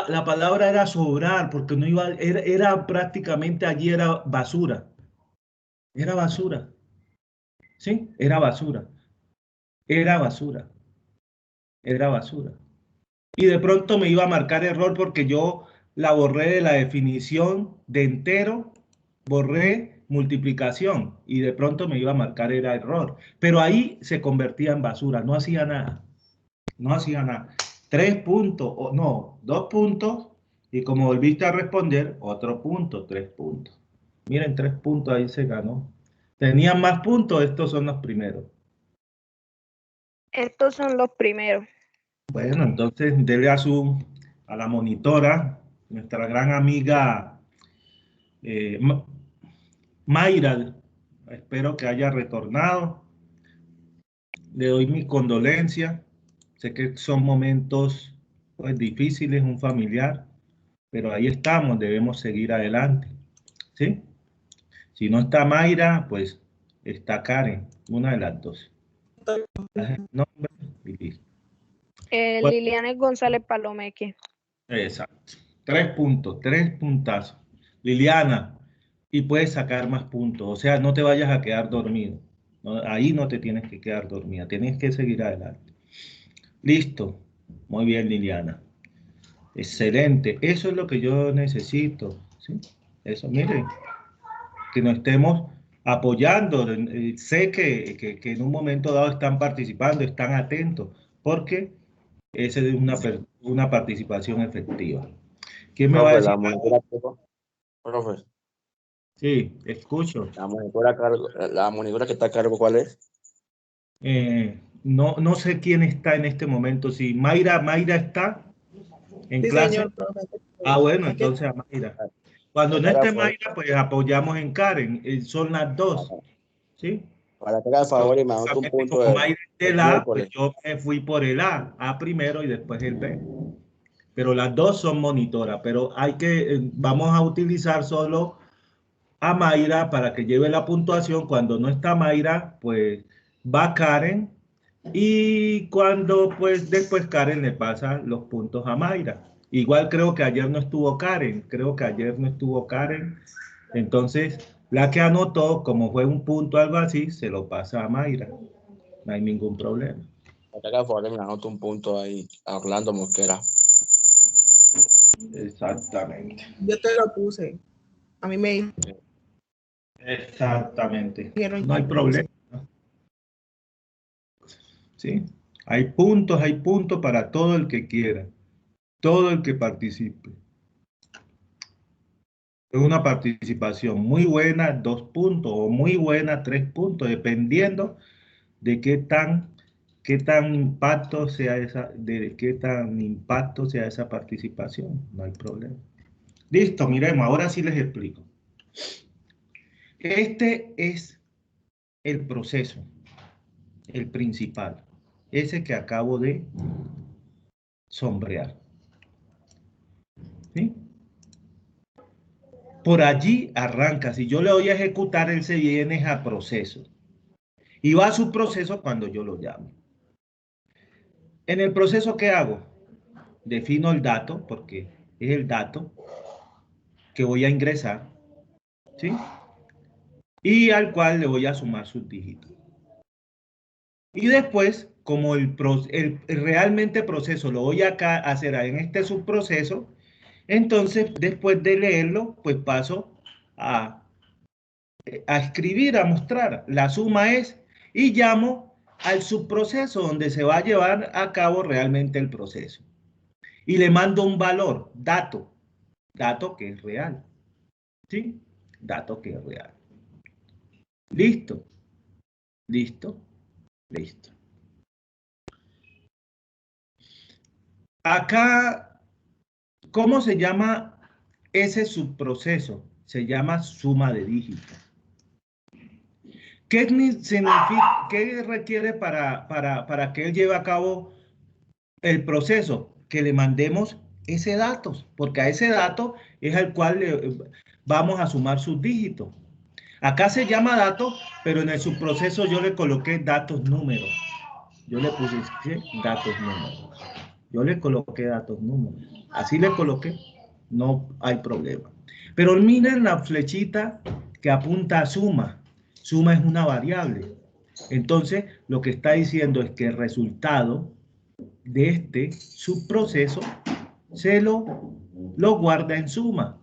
La palabra era sobrar, porque no iba, era prácticamente allí era basura. Era basura. ¿Sí? Era basura. Era basura. Era basura. Y de pronto me iba a marcar error porque yo la borré de la definición de entero, borré multiplicación y de pronto me iba a marcar era error. Pero ahí se convertía en basura, no hacía nada. No hacía nada. 3 puntos, o no, 2 puntos y como volviste a responder, otro punto, 3 puntos. Miren, 3 puntos ahí se ganó. Tenían más puntos, estos son los primeros. Estos son los primeros. Bueno, entonces dele a la monitora, nuestra gran amiga Mayra, espero que haya retornado. Le doy mi condolencia. Sé que son momentos pues, difíciles, un familiar, pero ahí estamos, debemos seguir adelante. ¿Sí? Si no está Mayra, pues está Karen, una de las dos. Nombre y listo. Bueno, Liliana González Palomeque. exacto. 3 puntos, 3 puntazos. Liliana, y puedes sacar más puntos. O sea, no te vayas a quedar dormido. No, ahí no te tienes que quedar dormida. Tienes que seguir adelante. Listo. Muy bien, Liliana. Excelente. Eso es lo que yo necesito. ¿Sí? Eso, miren. Que nos estemos apoyando. Sé que en un momento dado están participando, están atentos, porque esa es una participación efectiva. ¿Quién me va a Profe, decir? profe, Sí, escucho. la monitora que está a cargo, ¿cuál es? No sé quién está en este momento. Si Mayra está en clase. Señor, profe. Bueno, entonces a Mayra. Cuando no esté Mayra, pues apoyamos en Karen. Son las dos. ¿Sí? Para que haga el favor y me anote un punto Como Mayra es del A, pues miércoles. yo me fui por el A primero y después el B. Pero las dos son monitoras, pero vamos a utilizar solo a Mayra para que lleve la puntuación. Cuando no está Mayra, pues va Karen y cuando pues después Karen le pasa los puntos a Mayra. Igual creo que ayer no estuvo Karen, entonces la que anotó, como fue un punto algo así, se lo pasa a Mayra, no hay ningún problema. Para que haga el favor y me anote un punto ahí a Orlando Mosquera. Exactamente. Yo te lo puse. A mí me Exactamente. dijeron No hay que problema. ¿sí? Hay puntos para todo el que quiera, todo el que participe. Es una participación muy buena, 2 puntos, o muy buena, 3 puntos, dependiendo de qué tan impacto sea esa participación. No hay problema. Listo, miremos, ahora sí les explico. Este es el proceso, el principal, ese que acabo de sombrear. ¿Sí? Por allí arranca. Si yo le voy a ejecutar, él se viene a proceso. Y va a su proceso cuando yo lo llame. En el proceso, ¿qué hago? Defino el dato, porque es el dato que voy a ingresar, ¿sí? Y al cual le voy a sumar sus dígitos. Y después, como realmente proceso lo voy a hacer en este subproceso, entonces después de leerlo, pues paso a escribir, a mostrar. La suma es, y llamo al subproceso donde se va a llevar a cabo realmente el proceso. Y le mando un valor, dato que es real. ¿Sí? Dato que es real. Listo. Listo. Listo. Acá, ¿cómo se llama ese subproceso? Se llama suma de dígitos. ¿Qué significa, qué requiere para que él lleve a cabo el proceso? Que le mandemos ese dato, porque a ese dato es al cual le vamos a sumar sus dígitos. Acá se llama dato, pero en el subproceso yo le coloqué datos números. Yo le puse datos números. Yo le coloqué datos números. Así le coloqué, no hay problema. Pero miren la flechita que apunta a suma. Suma es una variable. Entonces, lo que está diciendo es que el resultado de este subproceso se lo guarda en suma.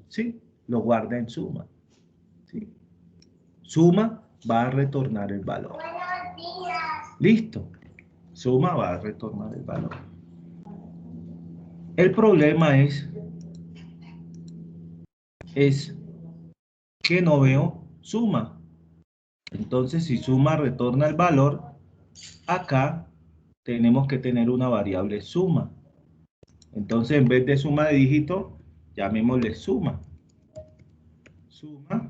¿Sí? Lo guarda en suma. ¿Sí? Suma va a retornar el valor. Listo. Suma va a retornar el valor. El problema es que no veo suma. Entonces, si suma retorna el valor, acá tenemos que tener una variable suma. Entonces, en vez de suma de dígitos, llamémosle suma. Suma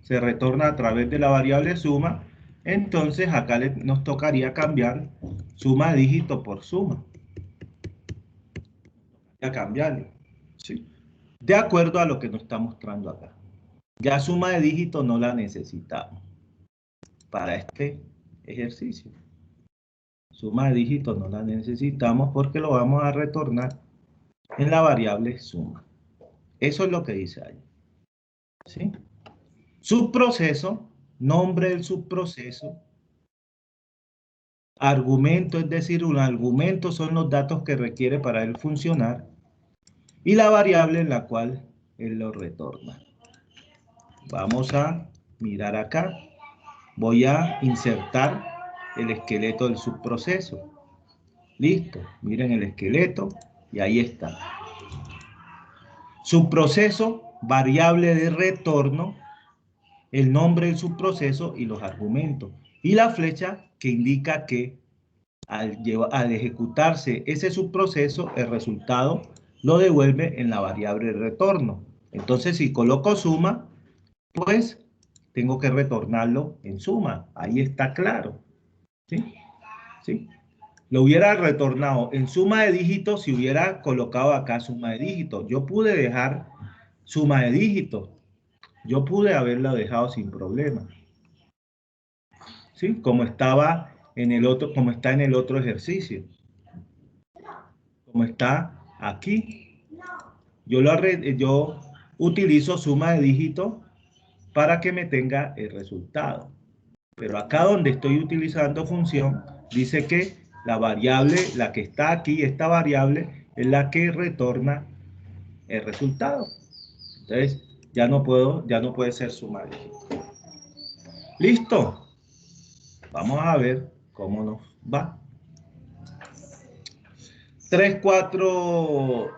se retorna a través de la variable suma. Entonces, acá nos tocaría cambiar suma de dígito por suma. A cambiarlo, ¿sí? De acuerdo a lo que nos está mostrando acá. Ya suma de dígitos no la necesitamos para este ejercicio. Suma de dígitos no la necesitamos porque lo vamos a retornar en la variable suma. Eso es lo que dice ahí. ¿Sí? Subproceso, nombre del subproceso. Argumento, es decir, un argumento son los datos que requiere para él funcionar. Y la variable en la cual él lo retorna. Vamos a mirar acá. Voy a insertar el esqueleto del subproceso. Listo. Miren el esqueleto y ahí está. Subproceso, variable de retorno, el nombre del subproceso y los argumentos. Y la flecha que indica que al ejecutarse ese subproceso, el resultado lo devuelve en la variable de retorno. Entonces, si coloco suma, pues tengo que retornarlo en suma. Ahí está claro. ¿Sí? ¿Sí? Lo hubiera retornado en suma de dígitos si hubiera colocado acá suma de dígitos. Yo pude dejar suma de dígitos. Yo pude haberla dejado sin problema. ¿Sí? Como estaba en el otro, como está en el otro ejercicio. Como está aquí. Yo utilizo suma de dígitos para que me tenga el resultado. Pero acá donde estoy utilizando función, dice que la variable, la que está aquí, esta variable, es la que retorna el resultado. Entonces, ya no puede ser suma de dígitos. ¿Listo? Vamos a ver cómo nos va. 3, 4,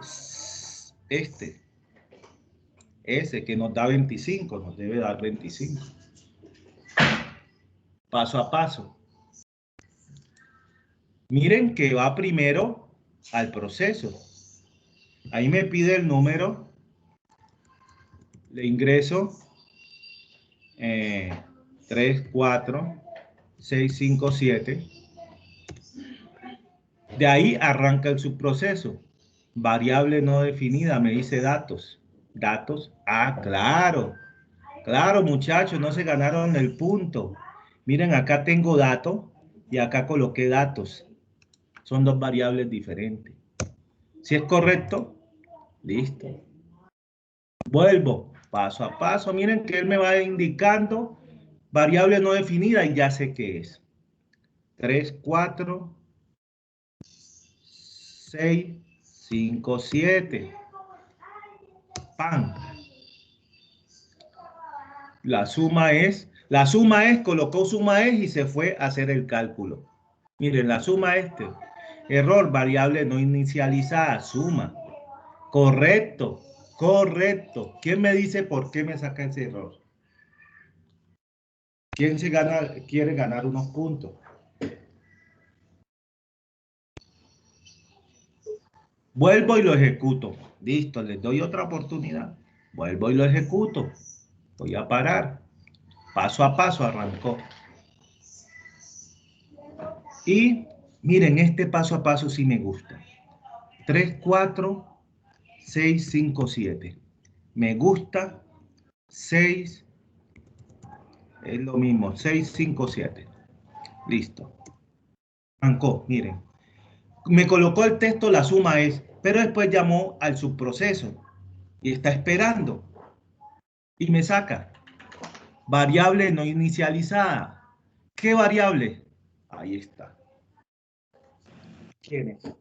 ese que nos da 25, nos debe dar 25. Paso a paso. Miren que va primero al proceso. Ahí me pide el número. Le ingreso 3, 4, 6, 5, 7. De ahí arranca el subproceso. Variable no definida, me dice datos. Datos, claro. Claro, muchachos, no se ganaron el punto. Miren, acá tengo datos y acá coloqué datos. Son dos variables diferentes. Si es correcto, listo. Vuelvo paso a paso. Miren que él me va indicando variable no definida y ya sé qué es. 3, 4, 6, 5, 7. ¡Pam! La suma es, colocó suma es y se fue a hacer el cálculo. Miren, la suma error, variable no inicializada, suma. Correcto, correcto. ¿Quién me dice por qué me saca ese error? ¿Quién quiere ganar unos puntos? Vuelvo y lo ejecuto. Listo, les doy otra oportunidad. Vuelvo y lo ejecuto. Voy a parar. Paso a paso arrancó. Y miren, este paso a paso sí me gusta. 3, 4, 6, 5, 7. Me gusta. 6. Es lo mismo. 6, 5, 7. Listo. Arrancó, miren. Me colocó el texto, la suma es, pero después llamó al subproceso y está esperando. Y me saca variable no inicializada. ¿Qué variable? Ahí está. ¿Quién es?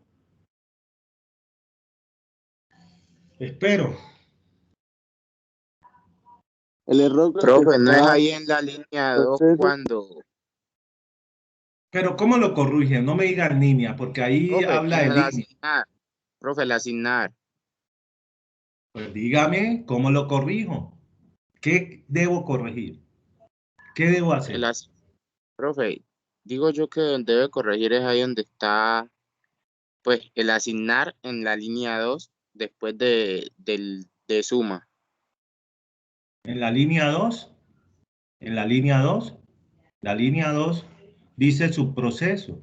Espero. El error que Profe, no es está- ahí en la línea 2 cuando... Pero ¿cómo lo corrigen? No me digan línea, porque ahí Profe, habla en de el línea. asignar. Profe, el asignar. Pues dígame, ¿cómo lo corrijo? ¿Qué debo corregir? ¿Qué debo hacer? Profe, digo yo que donde debe corregir es ahí donde está, pues, el asignar en la línea 2 después de suma. En la línea 2, en la línea 2, la línea 2 dice subproceso.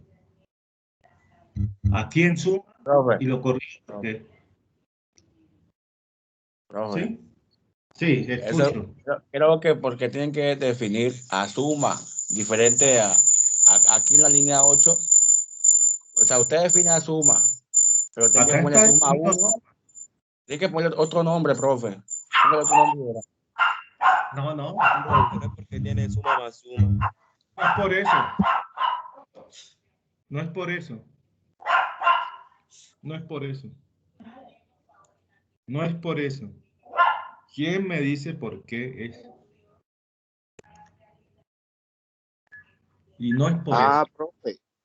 Aquí en suma Profe, y lo corrijo. ¿Okay? profe. ¿Sí? Sí, Eso escucho. creo que porque tienen que definir a suma diferente aquí en la línea 8. O sea, usted define a suma, pero tiene que Acá poner está suma definido 1. Tiene que poner otro nombre, profe. Póngale otro nombre. No, no. Pero es porque tiene suma más suma. No es por eso. No es por eso. No es por eso. No es por eso. ¿Quién me dice por qué es? Y no es por eso.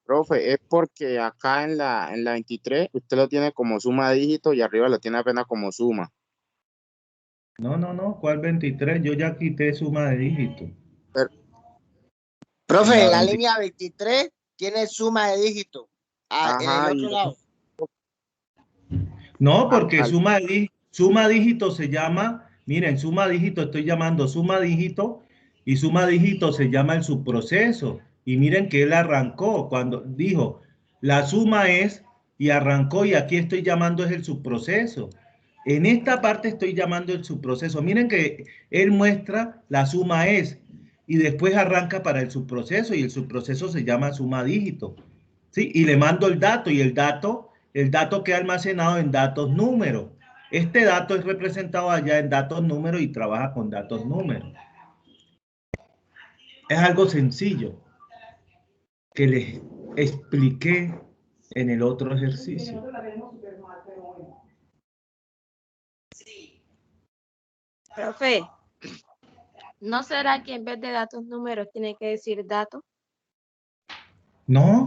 Profe, es porque acá en la 23 usted lo tiene como suma de dígito y arriba lo tiene apenas como suma. No, no, no. ¿Cuál 23? Yo ya quité suma de dígito. Pero, Profe, En la 20. línea 23 tiene suma de dígitos. En el ajá, otro lado. No, porque al- suma dígito se llama, miren, suma dígito estoy llamando suma dígito y suma dígito se llama el subproceso. Y miren que él arrancó cuando dijo, la suma es y arrancó y aquí estoy llamando es el subproceso. En esta parte estoy llamando el subproceso. Miren que él muestra la suma es y después arranca para el subproceso y el subproceso se llama suma dígito. ¿Sí? Y le mando el dato y el dato queda almacenado en datos números. Este dato es representado allá en datos números y trabaja con datos números. Es algo sencillo que les expliqué en el otro ejercicio. Profe, ¿no será que en vez de datos números tiene que decir datos? No,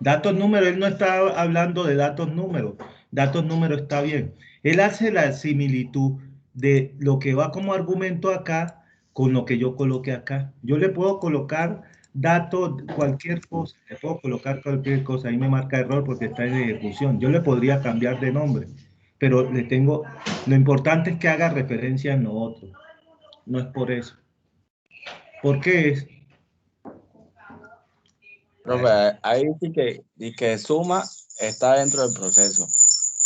datos números, él no está hablando de datos números. Datos números está bien. Él hace la similitud de lo que va como argumento acá con lo que yo coloque acá. Yo le puedo colocar datos, cualquier cosa, le puedo colocar cualquier cosa. Ahí me marca error porque está en ejecución. Yo le podría cambiar de nombre, pero le tengo, lo importante es que haga referencia en lo otro. No es por eso. ¿Por qué es? Profe, ahí sí que suma está dentro del proceso,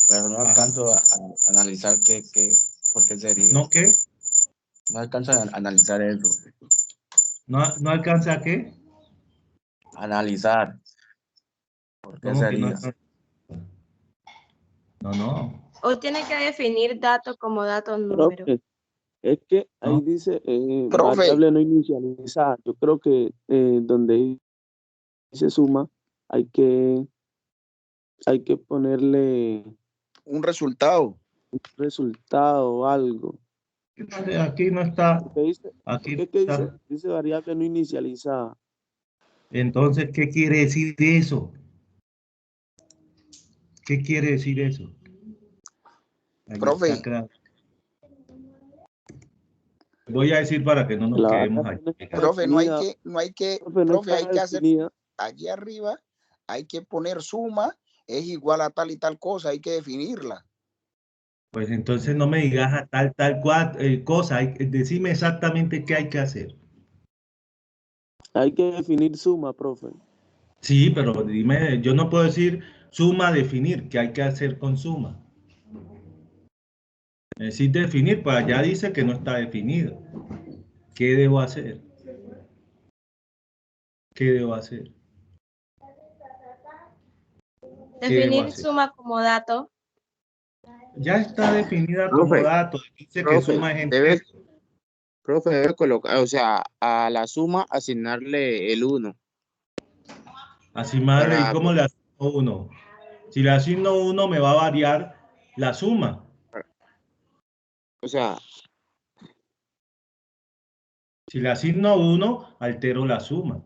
pero no Ajá. alcanzo a analizar por qué sería. ¿No qué? No alcanzo a analizar eso. ¿No alcanza a qué? Analizar. ¿Por qué ¿Cómo que no? sería? No. O tiene que definir datos como datos números. Profe, es que ahí No. dice Profe. variable no inicializada. Yo creo que donde dice suma hay que ponerle Un resultado. un resultado o algo. Aquí no está. Porque dice, Aquí porque es que está. dice variable no inicializada. Entonces, ¿qué quiere decir eso? ¿Qué quiere decir eso? Ahí Profe. está claro. Voy a decir para que no nos La quedemos variable no ahí. está Profe, definida. profe, hay que hacer, definida. allí arriba, hay que poner suma, es igual a tal y tal cosa, hay que definirla. Pues entonces no me digas a tal cosa. Decime exactamente qué hay que hacer. Hay que definir suma, profe. Sí, pero dime, yo no puedo decir suma definir, ¿qué hay que hacer con suma? Es decir, definir, pues allá dice que no está definido. ¿Qué debo hacer? ¿Qué debo hacer? ¿Qué debo Definir hacer? suma como dato. Ya está definida como Profe, dato. Dice que profe, suma es debe, entero. profe, debe colocar, o sea, a la suma asignarle el 1. Así madre, ¿y Para, cómo le asigno 1? Si le asigno 1 me va a variar la suma. o sea, Si le asigno 1, altero la suma.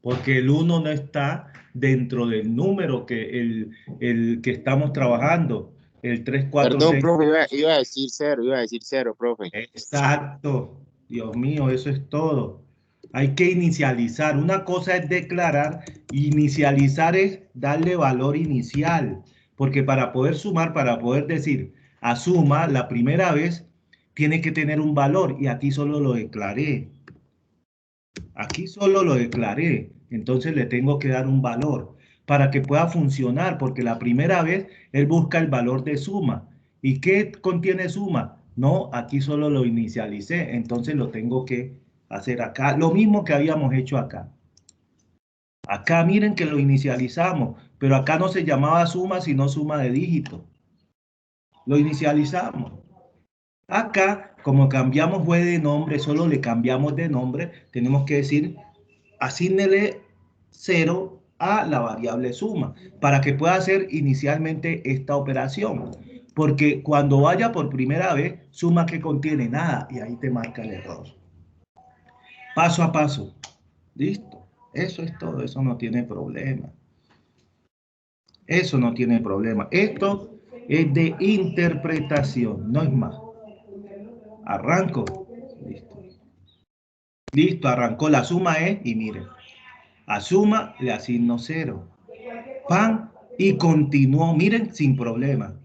Porque el 1 no está dentro del número que el que estamos trabajando. El 3, 4, perdón, 6. profe, iba a decir 0, profe. Exacto. Dios mío, eso es todo. Hay que inicializar. Una cosa es declarar, inicializar es darle valor inicial. Porque para poder sumar, para poder decir a suma, la primera vez tiene que tener un valor y aquí solo lo declaré. Aquí solo lo declaré. Entonces le tengo que dar un valor para que pueda funcionar, porque la primera vez él busca el valor de suma. ¿Y qué contiene suma? No, aquí solo lo inicialicé, entonces lo tengo que hacer acá. Lo mismo que habíamos hecho acá. Acá miren que lo inicializamos, pero acá no se llamaba suma, sino suma de dígitos. Lo inicializamos. Acá, como cambiamos fue de nombre, solo le cambiamos de nombre, tenemos que decir, asígnele 0 a la variable suma, para que pueda hacer inicialmente esta operación. Porque cuando vaya por primera vez, suma que contiene nada, y ahí te marca el error. Paso a paso. Listo. Eso es todo, eso no tiene problema. Eso no tiene problema. Esto es de interpretación, no es más. Arranco. Listo. Listo, arrancó. La suma es, y miren, a suma le asigno 0. Pan, y continuó, miren, sin problema.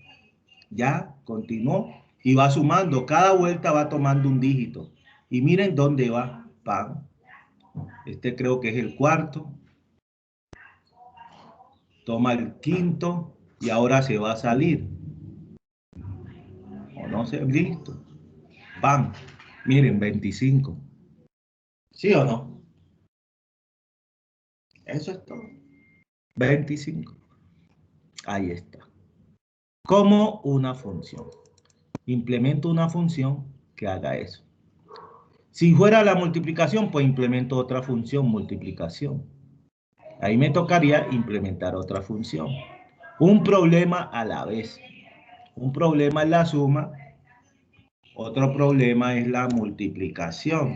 Ya, continuó y va sumando. Cada vuelta va tomando un dígito. Y miren dónde va. Pan. Este creo que es el cuarto. Toma el quinto y ahora se va a salir. O no sé, listo. Pan. Miren, 25. ¿Sí o no? Eso es todo. 25. Ahí está. Como una función. Implemento una función que haga eso. Si fuera la multiplicación, pues implemento otra función, multiplicación. Ahí me tocaría implementar otra función. Un problema a la vez. Un problema es la suma, otro problema es la multiplicación.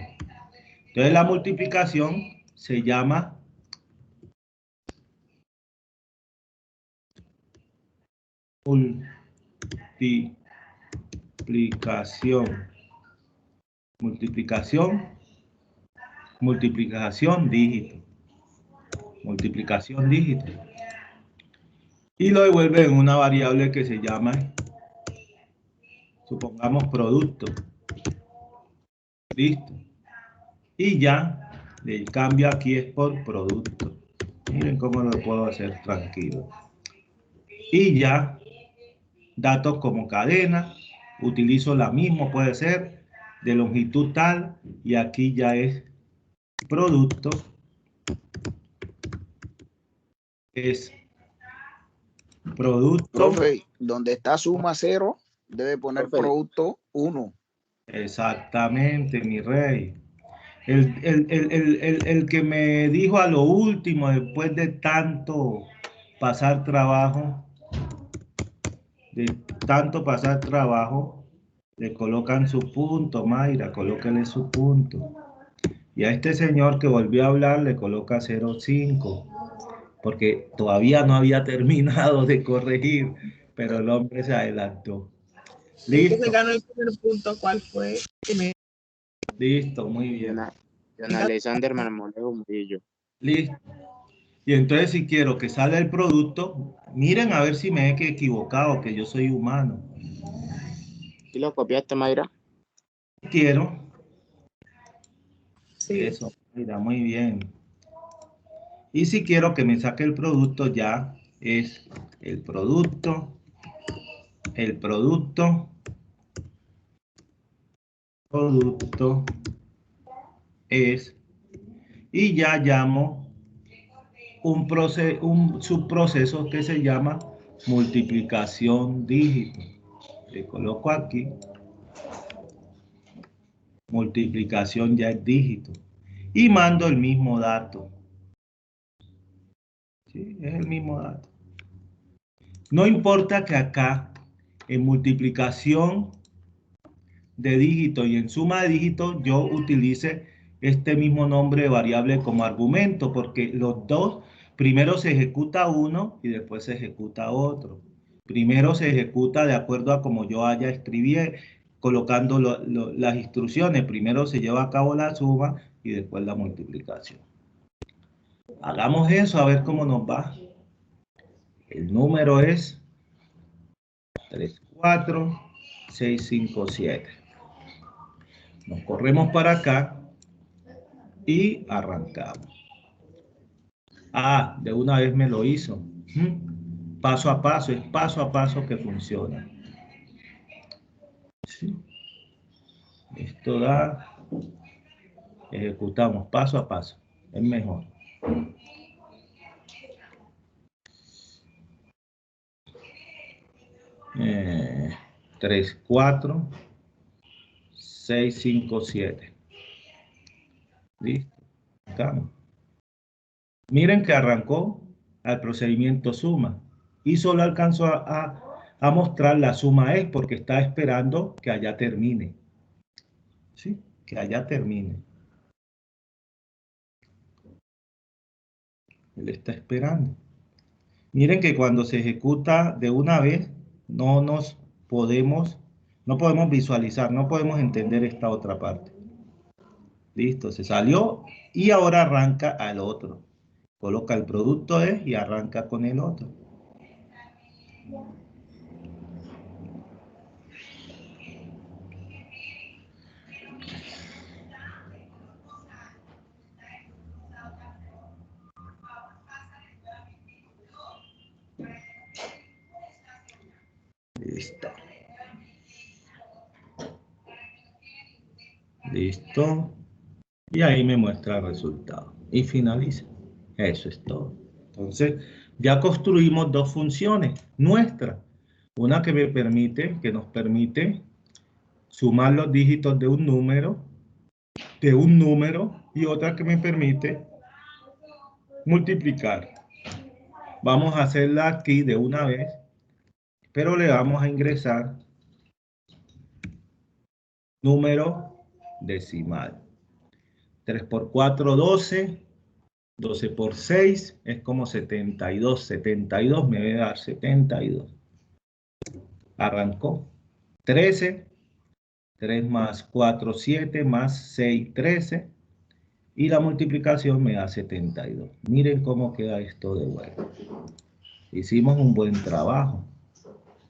Entonces la multiplicación se llama multiplicación dígito. Multiplicación dígito. Y lo devuelve en una variable que se llama, supongamos, producto. Listo. Y ya le cambio aquí es por producto. Miren cómo lo puedo hacer tranquilo. Y ya, datos como cadena, utilizo la misma, puede ser de longitud tal, y aquí ya es producto. Es producto. Profe, donde está suma 0, debe poner Profe. producto 1. Exactamente, mi rey. El que me dijo a lo último, después de tanto pasar trabajo, le colocan su punto, Mayra, colóquenle su punto. Y a este señor que volvió a hablar le coloca 0,5, porque todavía no había terminado de corregir, pero el hombre se adelantó. El que Listo. se ganó el primer punto, ¿cuál fue? Listo, muy bien. Don Alexander Marmolejo Murillo. Listo. Y entonces si quiero que salga el producto, miren a ver si me he equivocado, que yo soy humano. ¿Sí lo copiaste, Mayra? Quiero. Sí. Eso, mira, muy bien. Y si quiero que me saque el producto, ya es el producto es, y ya llamo un subproceso que se llama multiplicación dígito. Le coloco aquí, multiplicación ya es dígito, y mando el mismo dato. ¿Sí? Es el mismo dato. No importa que acá en multiplicación de dígito y en suma de dígito yo utilice este mismo nombre de variable como argumento, porque los dos, primero se ejecuta uno y después se ejecuta otro. Primero se ejecuta de acuerdo a como yo haya escrito, colocando las instrucciones. Primero se lleva a cabo la suma y después la multiplicación. Hagamos eso a ver cómo nos va. El número es 3, 4, 6, 5, 7. Nos corremos para acá y arrancamos. Ah, de una vez me lo hizo. Paso a paso, es paso a paso que funciona. ¿Sí? Esto da, ejecutamos paso a paso, es mejor. Eh, 3, 4, 6, 5, 7. Listo, estamos. Miren que arrancó al procedimiento suma y solo alcanzó a mostrar la suma es porque está esperando que allá termine. ¿Sí? Que allá termine. Él está esperando. Miren que cuando se ejecuta de una vez, no podemos visualizar, no podemos entender esta otra parte. Listo, se salió y ahora arranca al otro. Coloca el producto es y arranca con el otro. Listo. Listo. Y ahí me muestra el resultado. Y finaliza. Eso es todo. Entonces, ya construimos dos funciones nuestras. Una que nos permite sumar los dígitos de un número, y otra que me permite multiplicar. Vamos a hacerla aquí de una vez, pero le vamos a ingresar número decimal. 3 por 4, 12. 12 por 6 es como 72. 72 me debe dar 72. Arrancó. 13. 3 más 4, 7, más 6, 13. Y la multiplicación me da 72. Miren cómo queda esto de bueno. Hicimos un buen trabajo.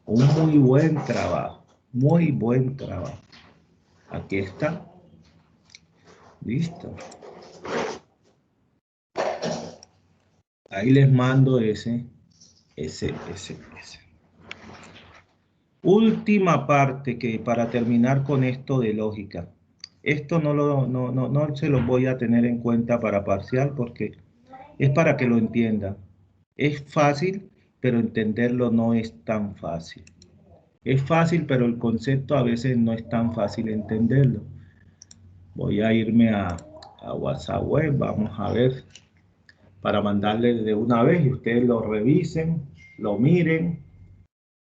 Un muy buen trabajo. Muy buen trabajo. Aquí está. Listo. Ahí les mando ese. Última parte que para terminar con esto de lógica. Esto no se lo voy a tener en cuenta para parcial porque es para que lo entiendan. Es fácil, pero entenderlo no es tan fácil. Es fácil, pero el concepto a veces no es tan fácil entenderlo. Voy a irme a WhatsApp web, vamos a ver, para mandarle de una vez y ustedes lo revisen, lo miren,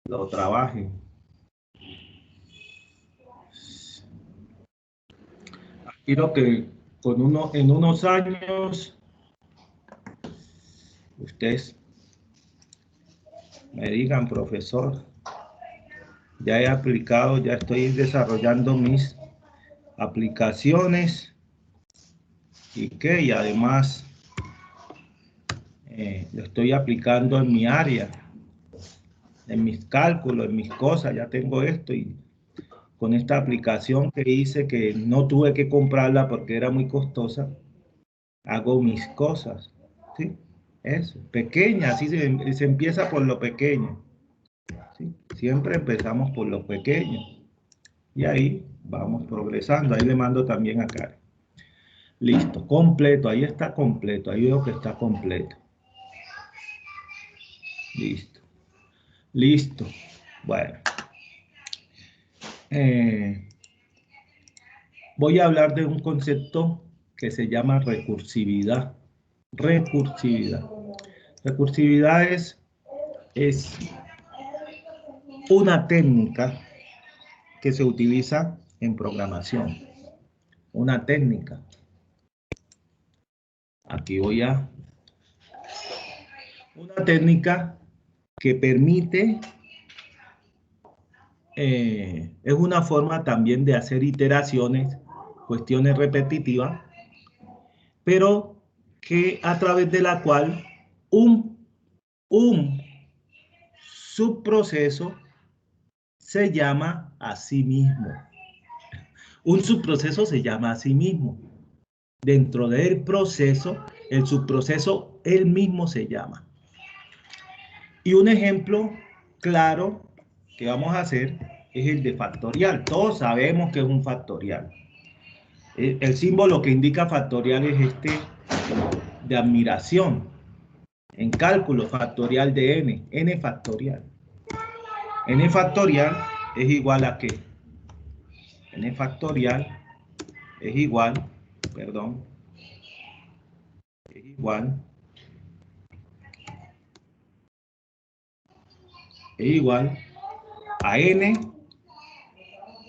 lo trabajen. Quiero que en unos años ustedes me digan, profesor, ya he aplicado, ya estoy desarrollando mis aplicaciones y además lo estoy aplicando en mi área, en mis cálculos, en mis cosas, ya tengo esto y con esta aplicación que hice que no tuve que comprarla porque era muy costosa, hago mis cosas, ¿sí? Eso, pequeña, así se empieza por lo pequeño, ¿sí? Siempre empezamos por lo pequeño y ahí vamos progresando, ahí le mando también acá. Listo, completo, ahí está completo, ahí veo que está completo. Listo. Listo. Bueno. Voy a hablar de un concepto que se llama recursividad. Recursividad. Recursividad es una técnica que se utiliza en programación. Una técnica. Aquí voy a... Una técnica que permite... es una forma también de hacer iteraciones, cuestiones repetitivas, pero que a través de la cual un subproceso se llama a sí mismo. Un subproceso se llama a sí mismo. Dentro del proceso, el subproceso él mismo se llama. Y un ejemplo claro que vamos a hacer es el de factorial. Todos sabemos que es un factorial. El símbolo que indica factorial es este de admiración. En cálculo, factorial de n, n factorial. N factorial es igual a ¿qué? N factorial es igual, perdón, es igual a n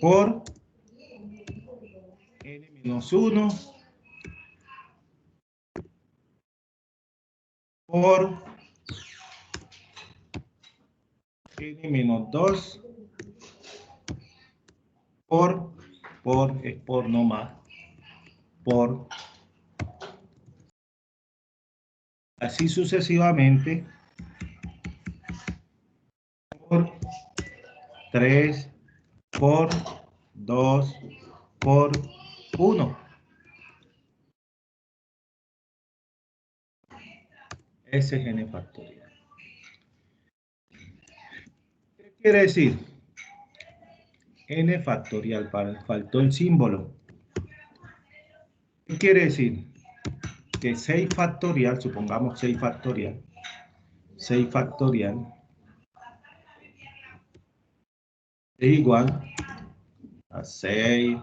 por n menos 1 por n menos 2 por no más, por así sucesivamente por 3 por 2 por 1. Ese es n factorial. ¿Qué quiere decir? N factorial, faltó el símbolo. ¿Qué quiere decir? Que 6 factorial, supongamos 6 factorial es igual a 6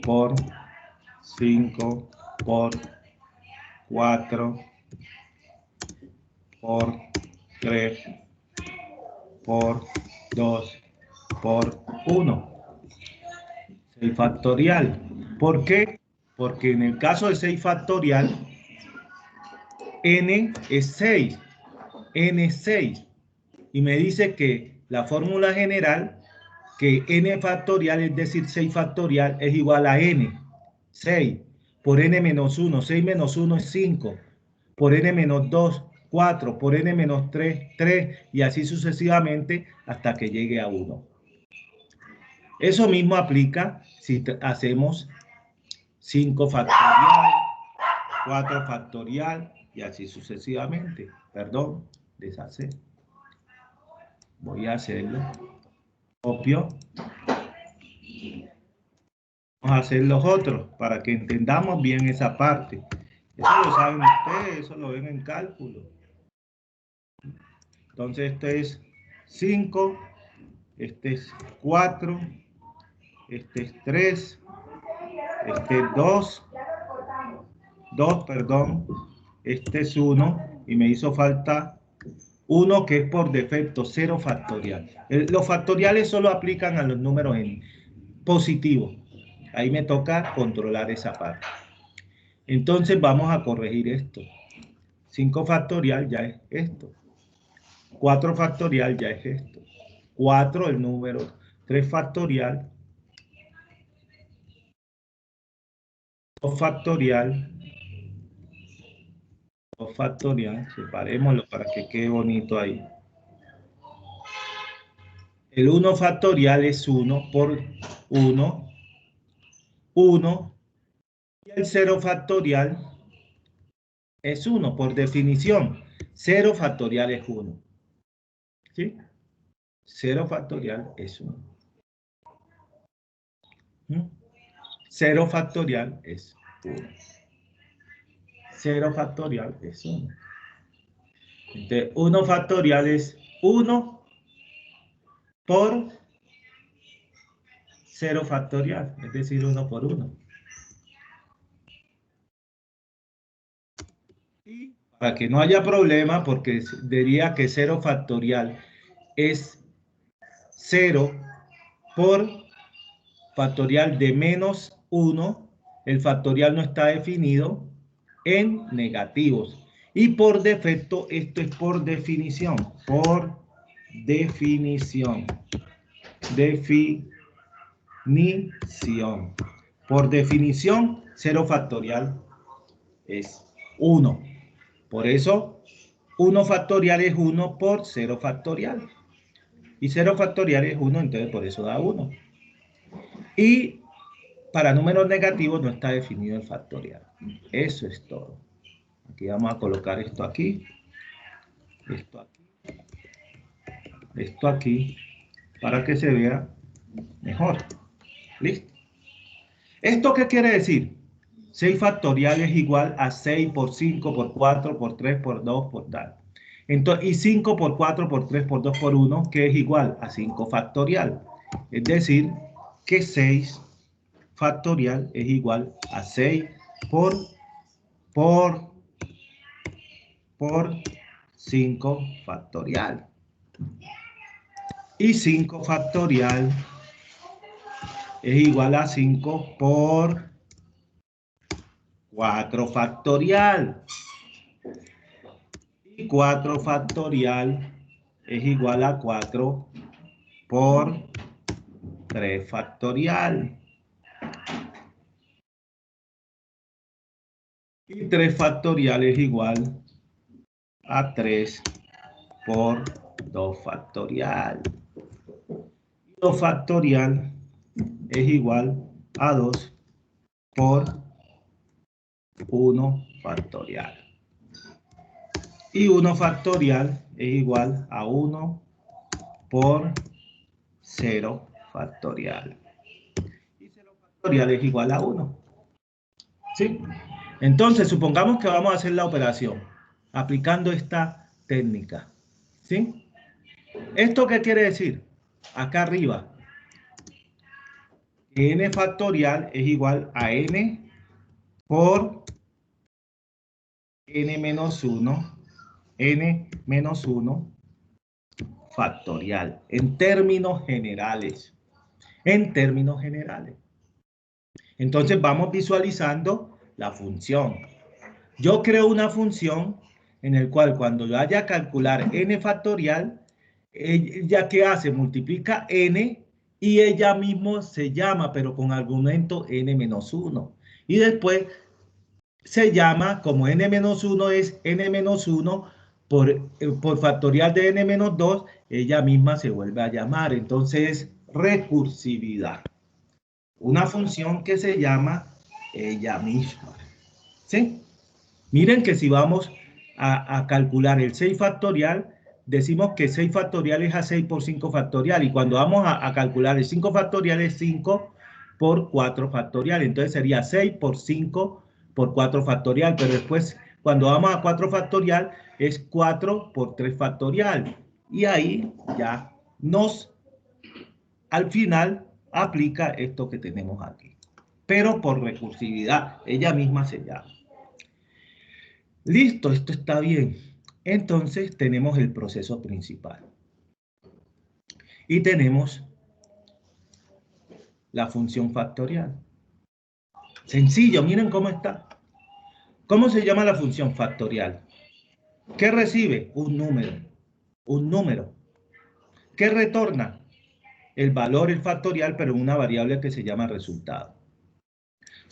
por 5 por 4 por 3 por 2 por 1. 6 factorial. ¿Por qué? Porque en el caso de 6 factorial, n es 6. N es 6. Y me dice que la fórmula general, que n factorial, es decir, 6 factorial, es igual a n. 6 por n menos 1. 6 menos 1 es 5. Por n menos 2, 4. Por n menos 3, 3. Y así sucesivamente hasta que llegue a 1. Eso mismo aplica si hacemos 5 factorial, 4 factorial y así sucesivamente. Perdón, deshacer. Voy a hacerlo. Copio. Vamos a hacer los otros para que entendamos bien esa parte. Eso lo saben ustedes, eso lo ven en cálculo. Entonces este es 5, este es 4, este es 3, este es 2, perdón, este es 1 y me hizo falta 1 que es por defecto 0 factorial. Los factoriales solo aplican a los números en positivo. Ahí me toca controlar esa parte. Entonces vamos a corregir esto. 5 factorial ya es esto. 4 factorial ya es esto. 4 el número. 3 factorial. 2 factorial. 2 factorial. Separémoslo para que quede bonito ahí. El 1 factorial es 1 por 1. 1. Y el 0 factorial es 1. Por definición, 0 factorial es 1. ¿Sí? 0 factorial es 1. 0 factorial es 1. 0 factorial es 1. Entonces, 1 factorial es 1 por 0 factorial, es decir, 1 por 1. Y para que no haya problema, porque diría que 0 factorial es 0 por factorial de menos 1, el factorial no está definido en negativos. Y por defecto, esto es por definición. Por definición. Definición. Por definición, 0 factorial es 1. Por eso, 1 factorial es 1 por 0 factorial. Y 0 factorial es 1, entonces por eso da 1. Y para números negativos no está definido el factorial. Eso es todo. Aquí vamos a colocar esto aquí. Esto aquí. Esto aquí. Para que se vea mejor. ¿Listo? ¿Esto qué quiere decir? 6 factorial es igual a 6 por 5 por 4 por 3 por 2 por tal. Entonces, y 5 por 4 por 3 por 2 por 1, que es igual a 5 factorial. Es decir, que 6 factorial es igual a 6 por 5 factorial. Y 5 factorial es igual a 5 por 4 factorial. Y 4 factorial es igual a 4 por 3 factorial. Y 3 factorial es igual a 3 por 2 factorial. Y 2 factorial es igual a 2 por 1 factorial. Y 1 factorial es igual a 1 por 0 factorial. Y 0 factorial es igual a 1. ¿Sí? Entonces, supongamos que vamos a hacer la operación aplicando esta técnica. ¿Sí? ¿Esto qué quiere decir? Acá arriba, n factorial es igual a n por n menos 1, n menos 1 factorial, en términos generales. En términos generales. Entonces vamos visualizando la función. Yo creo una función en la cual cuando yo vaya a calcular n factorial, ella ¿qué hace? Multiplica n y ella mismo se llama, pero con argumento n-1. Y después se llama, como n-1 es n-1 por factorial de n-2, ella misma se vuelve a llamar. Entonces, recursividad. Una función que se llama ella misma. ¿Sí? Miren que si vamos a calcular el 6 factorial, decimos que 6 factorial es a 6 por 5 factorial. Y cuando vamos a calcular el 5 factorial es 5 por 4 factorial. Entonces sería 6 por 5 por 4 factorial. Pero después, cuando vamos a 4 factorial, es 4 por 3 factorial. Y ahí ya al final, aplica esto que tenemos aquí. Pero por recursividad, ella misma se llama. Listo, esto está bien. Entonces tenemos el proceso principal. Y tenemos la función factorial. Sencillo, miren cómo está. ¿Cómo se llama la función factorial? ¿Qué recibe? Un número. Un número. ¿Qué retorna? El valor, el factorial, pero en una variable que se llama resultado.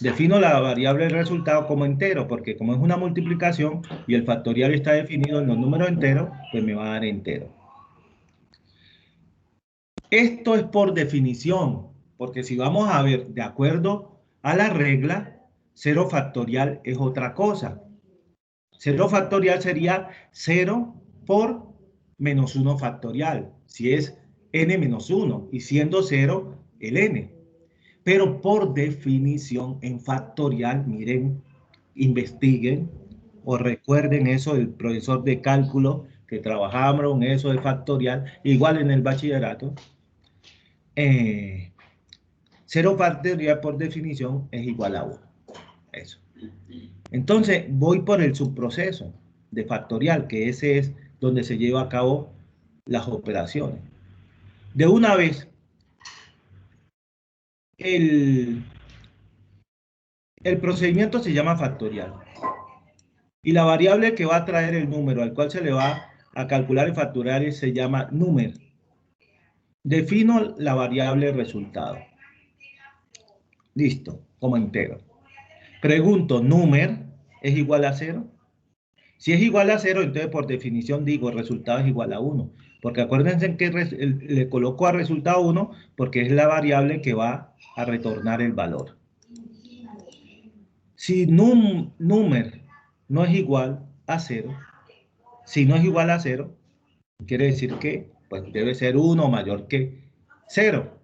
Defino la variable resultado como entero, porque como es una multiplicación y el factorial está definido en los números enteros, pues me va a dar entero. Esto es por definición, porque si vamos a ver, de acuerdo a la regla, 0 factorial es otra cosa. 0 factorial sería 0 por menos 1 factorial, si es n-1, y siendo 0 el n. Pero por definición en factorial, miren, investiguen o recuerden eso del profesor de cálculo que trabajábamos en eso de factorial, igual en el bachillerato. 0 factorial por definición es igual a 1. Eso. Entonces voy por el subproceso de factorial, que ese es donde se lleva a cabo las operaciones. De una vez, el procedimiento se llama factorial. Y la variable que va a traer el número al cual se le va a calcular el factorial se llama número. Defino la variable resultado. Listo, como entero. Pregunto, ¿número es igual a 0? Si es igual a 0, entonces por definición digo el resultado es igual a 1. Porque acuérdense que le coloco a resultado 1 porque es la variable que va a retornar el valor. Si número no es igual a 0, si no es igual a 0, quiere decir que pues, debe ser 1 mayor que 0.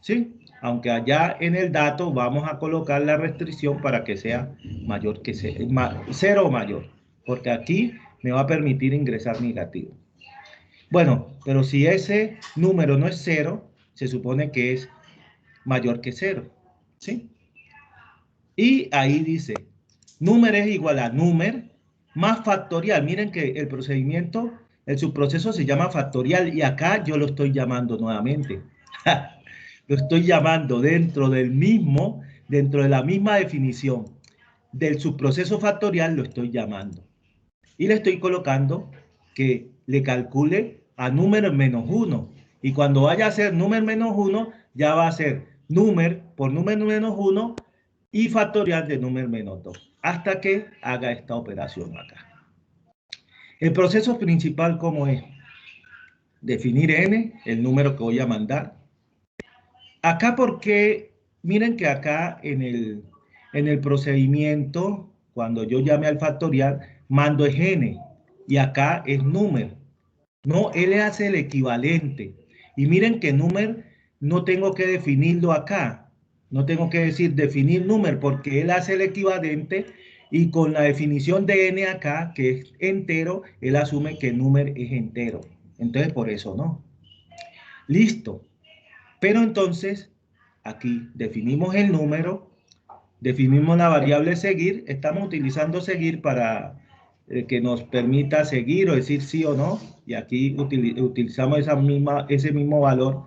¿Sí? Aunque allá en el dato vamos a colocar la restricción para que sea mayor que 0 o mayor. Porque aquí me va a permitir ingresar negativo. Bueno, pero si ese número no es 0, se supone que es mayor que 0. ¿Sí? Y ahí dice, número es igual a número más factorial. Miren que el procedimiento, el subproceso se llama factorial y acá yo lo estoy llamando nuevamente. Lo estoy llamando dentro de la misma definición del subproceso factorial, lo estoy llamando. Y le estoy colocando que le calcule a número menos 1. Y cuando vaya a ser número menos 1, ya va a ser número por número menos 1 y factorial de número menos 2. Hasta que haga esta operación acá. El proceso principal, ¿cómo es? Definir n, el número que voy a mandar. Acá porque, miren que acá en el procedimiento, cuando yo llame al factorial, mando es n, y acá es número. No, él hace el equivalente. Y miren que número no tengo que definirlo acá. No tengo que decir definir número, porque él hace el equivalente y con la definición de n acá, que es entero, él asume que número es entero. Entonces, por eso no. Listo. Pero entonces, aquí definimos el número, definimos la variable seguir, estamos utilizando seguir para que nos permita seguir o decir sí o no, y aquí utilizamos ese mismo valor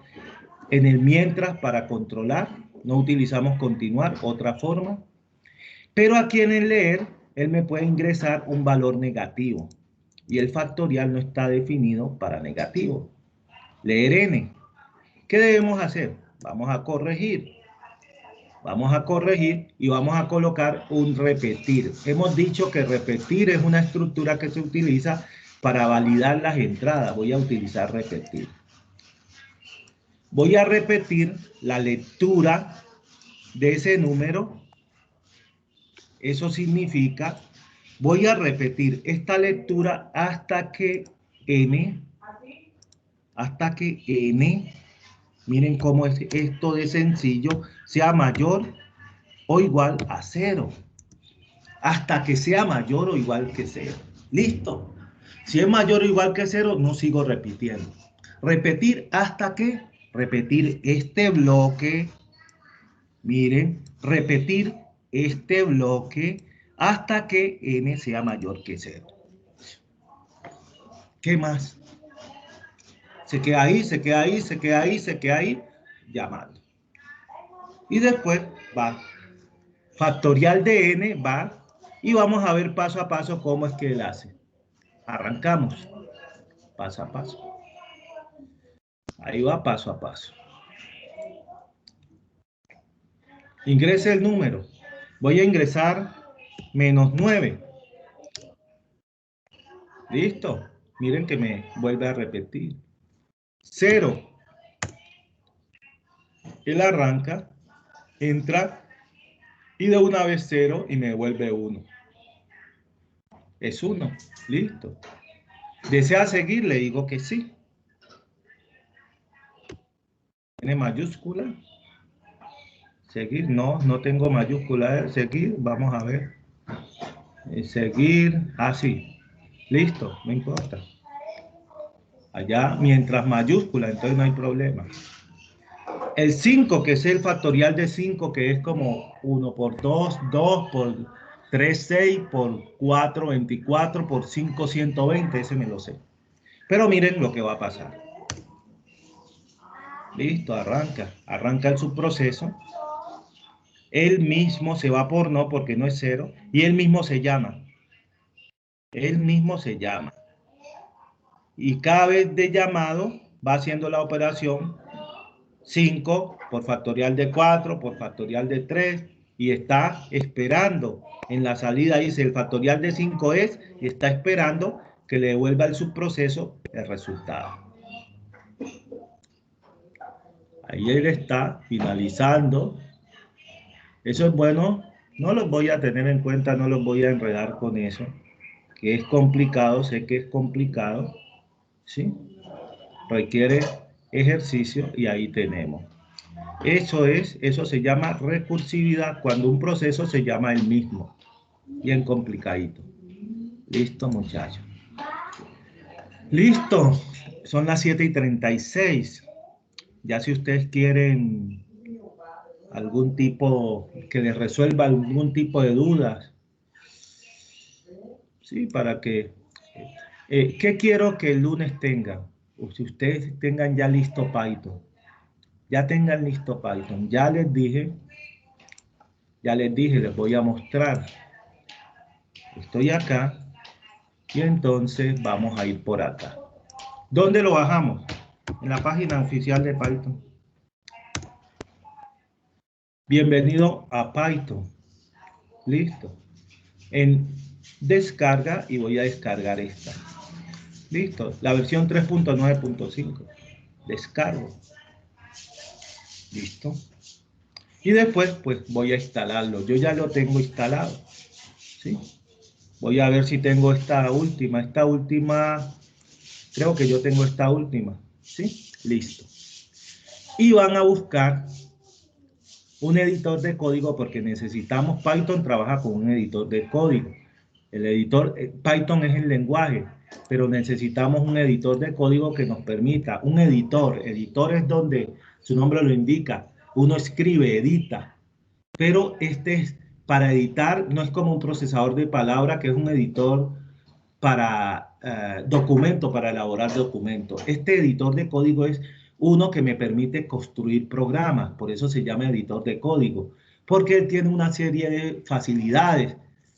en el mientras para controlar, no utilizamos continuar, otra forma. Pero aquí en el leer, él me puede ingresar un valor negativo, y el factorial no está definido para negativo. leer n. ¿Qué debemos hacer? Vamos a corregir. Vamos a corregir y vamos a colocar un repetir. Hemos dicho que repetir es una estructura que se utiliza para validar las entradas. Voy a utilizar repetir. Voy a repetir la lectura de ese número. Eso significa, voy a repetir esta lectura hasta que n, miren cómo es esto de sencillo, sea mayor o igual a 0. Hasta que sea mayor o igual que 0. ¿Listo? Si es mayor o igual que 0, no sigo repitiendo. Repetir hasta que, repetir este bloque, miren, repetir este bloque hasta que n sea mayor que 0. ¿Qué más? Se queda ahí, se queda ahí, se queda ahí, se queda ahí, llamando. Y después va factorial de n, va, y vamos a ver paso a paso cómo es que él hace. Arrancamos, paso a paso. Ahí va paso a paso. Ingrese el número. Voy a ingresar -9. ¿Listo? Miren que me vuelve a repetir. 0. Él arranca, entra y de una vez 0 y me devuelve 1. Es 1. Listo. ¿Desea seguir? Le digo que sí. ¿Tiene mayúscula? Seguir, no, no tengo mayúscula. Seguir, vamos a ver. Seguir, así. Listo, no importa. Allá, mientras mayúscula, entonces no hay problema. El 5, que es el factorial de 5, que es como 1 por 2, 2 por 3, 6, por 4, 24, por 5, 120, ese me lo sé. Pero miren lo que va a pasar. Listo, arranca el subproceso. Él mismo se va por no porque no es 0 y él mismo se llama. Él mismo se llama. Y cada vez de llamado va haciendo la operación 5 por factorial de 4, por factorial de 3 y está esperando. En la salida dice el factorial de 5 es y está esperando que le devuelva el subproceso el resultado. Ahí él está finalizando. Eso es bueno, no los voy a tener en cuenta, no los voy a enredar con eso, que es complicado, sé que es complicado, ¿sí? Requiere ejercicio y ahí tenemos. Eso se llama recursividad cuando un proceso se llama el mismo, bien complicadito. Listo, muchachos. Listo, son las 7:36. Ya si ustedes quieren algún tipo, que les resuelva algún tipo de dudas. Sí, para que... ¿qué quiero que el lunes tengan? O si ustedes tengan ya listo Python. Ya tengan listo Python. Ya les dije, les voy a mostrar. Estoy acá y entonces vamos a ir por acá. ¿Dónde lo bajamos? En la página oficial de Python. Bienvenido a Python. Listo. En descarga y voy a descargar esta. Listo. La versión 3.9.5. Descargo. Listo. Y después pues voy a instalarlo. Yo ya lo tengo instalado. ¿Sí? Voy a ver si tengo esta última. Esta última, creo que yo tengo esta última. ¿Sí? Listo. Y van a buscar un editor de código porque necesitamos, Python trabaja con un editor de código. El editor, Python es el lenguaje, pero necesitamos un editor de código que nos permita, un editor. Editor es donde su nombre lo indica. Uno escribe, edita, pero este es para editar, no es como un procesador de palabra que es un editor para documentos, para elaborar documentos. Este editor de código es uno que me permite construir programas, por eso se llama editor de código, porque él tiene una serie de facilidades.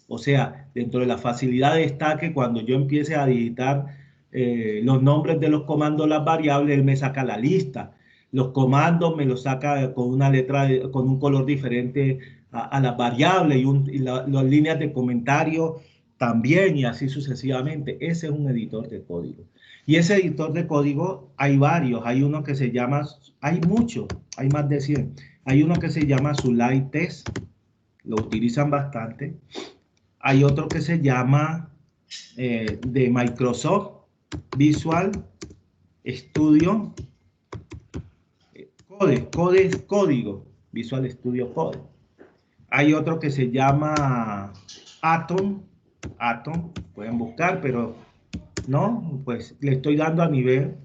O sea, dentro de las facilidades está que cuando yo empiece a digitar los nombres de los comandos, las variables, él me saca la lista. Los comandos me los saca con una letra, con un color diferente a las variables y las líneas de comentario también, y así sucesivamente. Ese es un editor de código. Y ese editor de código hay varios. Hay uno que se llama, hay muchos, hay más de 100. Hay uno que se llama Sulai Test, lo utilizan bastante. Hay otro que se llama de Microsoft Visual Studio Código, Visual Studio Code. Hay otro que se llama Atom, pueden buscar, pero no, pues le estoy dando a nivel.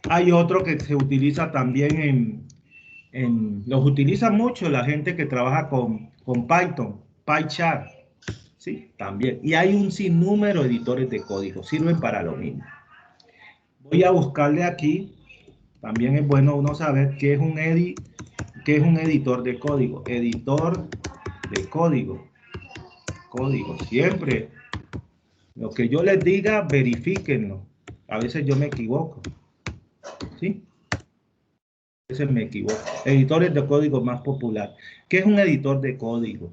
Hay otro que se utiliza también los utiliza mucho la gente que trabaja con Python, PyCharm, sí, también. Y hay un sinnúmero de editores de código, sirven para lo mismo. Voy a buscarle aquí. También es bueno uno saber qué es un editor de código. Editor de código. Siempre. Lo que yo les diga, verifíquenlo. A veces yo me equivoco. ¿Sí? A veces me equivoco. Editores de código más popular. ¿Qué es un editor de código?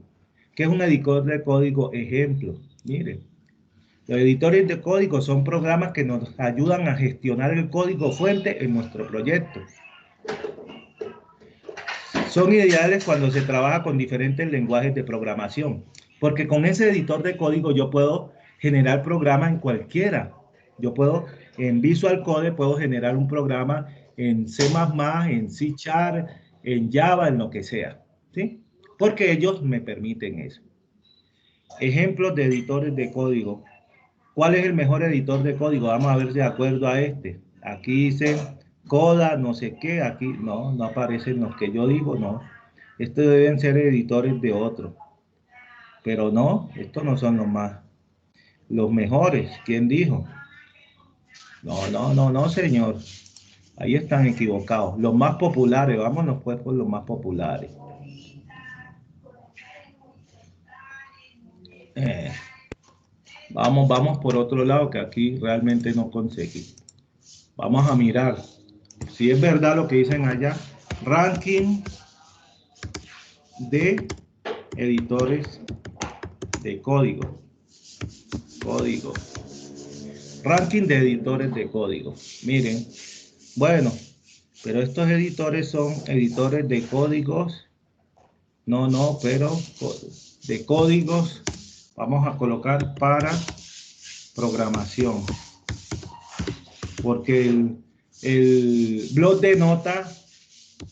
¿Qué es un editor de código? Ejemplo. Miren. Los editores de código son programas que nos ayudan a gestionar el código fuente en nuestro proyecto. Son ideales cuando se trabaja con diferentes lenguajes de programación, porque con ese editor de código yo puedo generar programas en cualquiera. Yo puedo, en Visual Code, puedo generar un programa en C++, en C#, en Java, en lo que sea, ¿sí? Porque ellos me permiten eso. Ejemplos de editores de código. ¿Cuál es el mejor editor de código? Vamos a ver de acuerdo a este. Aquí dice Coda, no sé qué. Aquí no aparecen los que yo digo, no. Estos deben ser editores de otro. Pero no, estos no son los mejores. ¿Quién dijo? No, señor. Ahí están equivocados. Los más populares, vámonos pues por los más populares. Vamos por otro lado que aquí realmente no conseguí. Vamos a mirar si es verdad lo que dicen allá. Ranking de editores de código. Ranking de editores de código. Miren, bueno, pero estos editores son editores de códigos. Pero de códigos. Vamos a colocar para programación. Porque el blog de notas,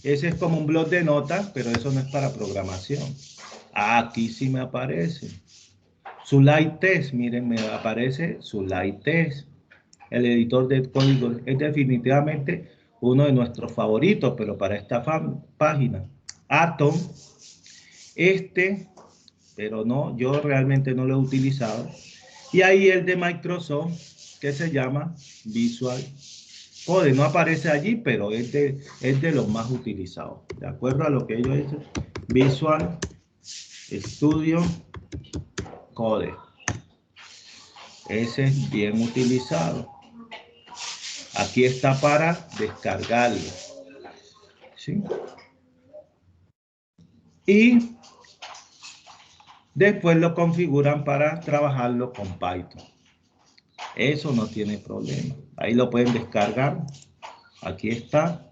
ese es como un blog de notas, pero eso no es para programación. Aquí sí me aparece. Sulai Test, miren, me aparece Sulai Test. El editor de código es definitivamente uno de nuestros favoritos, pero para esta página. Atom, pero no, yo realmente no lo he utilizado. Y ahí el de Microsoft, que se llama Visual Code. No aparece allí, pero es de los más utilizados. De acuerdo a lo que ellos dicen, Visual Studio Code. Ese es bien utilizado. Aquí está para descargarlo. ¿Sí? Y después lo configuran para trabajarlo con Python. Eso no tiene problema. Ahí lo pueden descargar. Aquí está.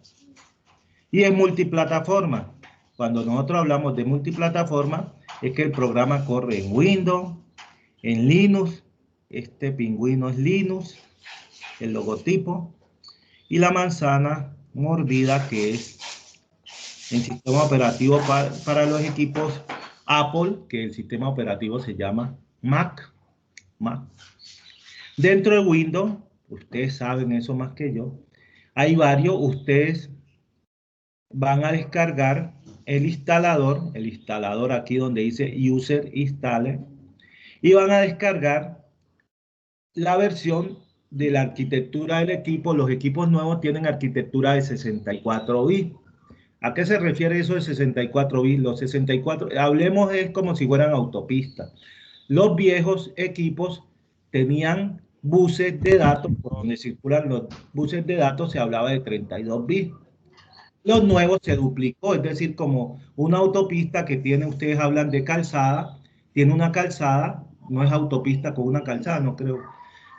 Y es multiplataforma. Cuando nosotros hablamos de multiplataforma, es que el programa corre en Windows, en Linux. Este pingüino es Linux, el logotipo. Y la manzana mordida, que es el sistema operativo para los equipos Apple, que el sistema operativo se llama Mac. Dentro de Windows, ustedes saben eso más que yo, hay varios. Ustedes van a descargar el instalador aquí donde dice User Installer, y van a descargar la versión de la arquitectura del equipo. Los equipos nuevos tienen arquitectura de 64 bits. ¿A qué se refiere eso de 64 bits? Los 64, hablemos es como si fueran autopistas. Los viejos equipos tenían buses de datos, por donde circulan los buses de datos, se hablaba de 32 bits. Los nuevos se duplicó, es decir, como una autopista que tiene, ustedes hablan de calzada, tiene una calzada, no es autopista con una calzada, no creo.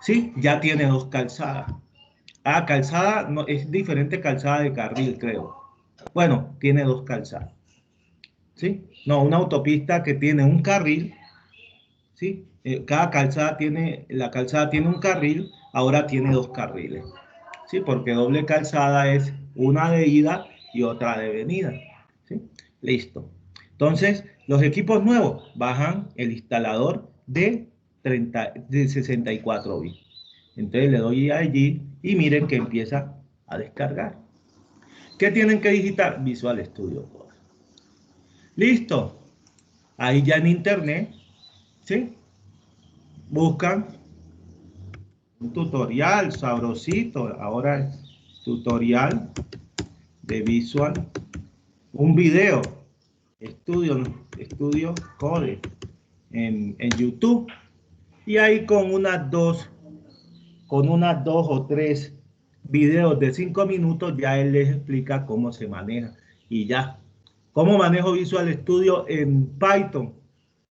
Sí, ya tiene dos calzadas. Ah, calzada, no, es diferente calzada de carril, creo. Bueno, tiene dos calzadas. ¿Sí? No, una autopista que tiene un carril, ¿sí? Cada calzada tiene, la calzada tiene un carril, ahora tiene dos carriles. ¿Sí? Porque doble calzada es una de ida y otra de venida. ¿Sí? Listo. Entonces, los equipos nuevos bajan el instalador de 64 bits. Entonces le doy allí y miren que empieza a descargar. ¿Qué tienen que digitar? Visual Studio Code. Listo. Ahí ya en internet, ¿sí? Buscan un tutorial sabrosito. Ahora es tutorial de Visual. Un video. Estudio Code en YouTube. Y ahí con unas dos o tres videos de 5 minutos ya él les explica cómo se maneja. Y ya. ¿Cómo manejo Visual Studio en Python?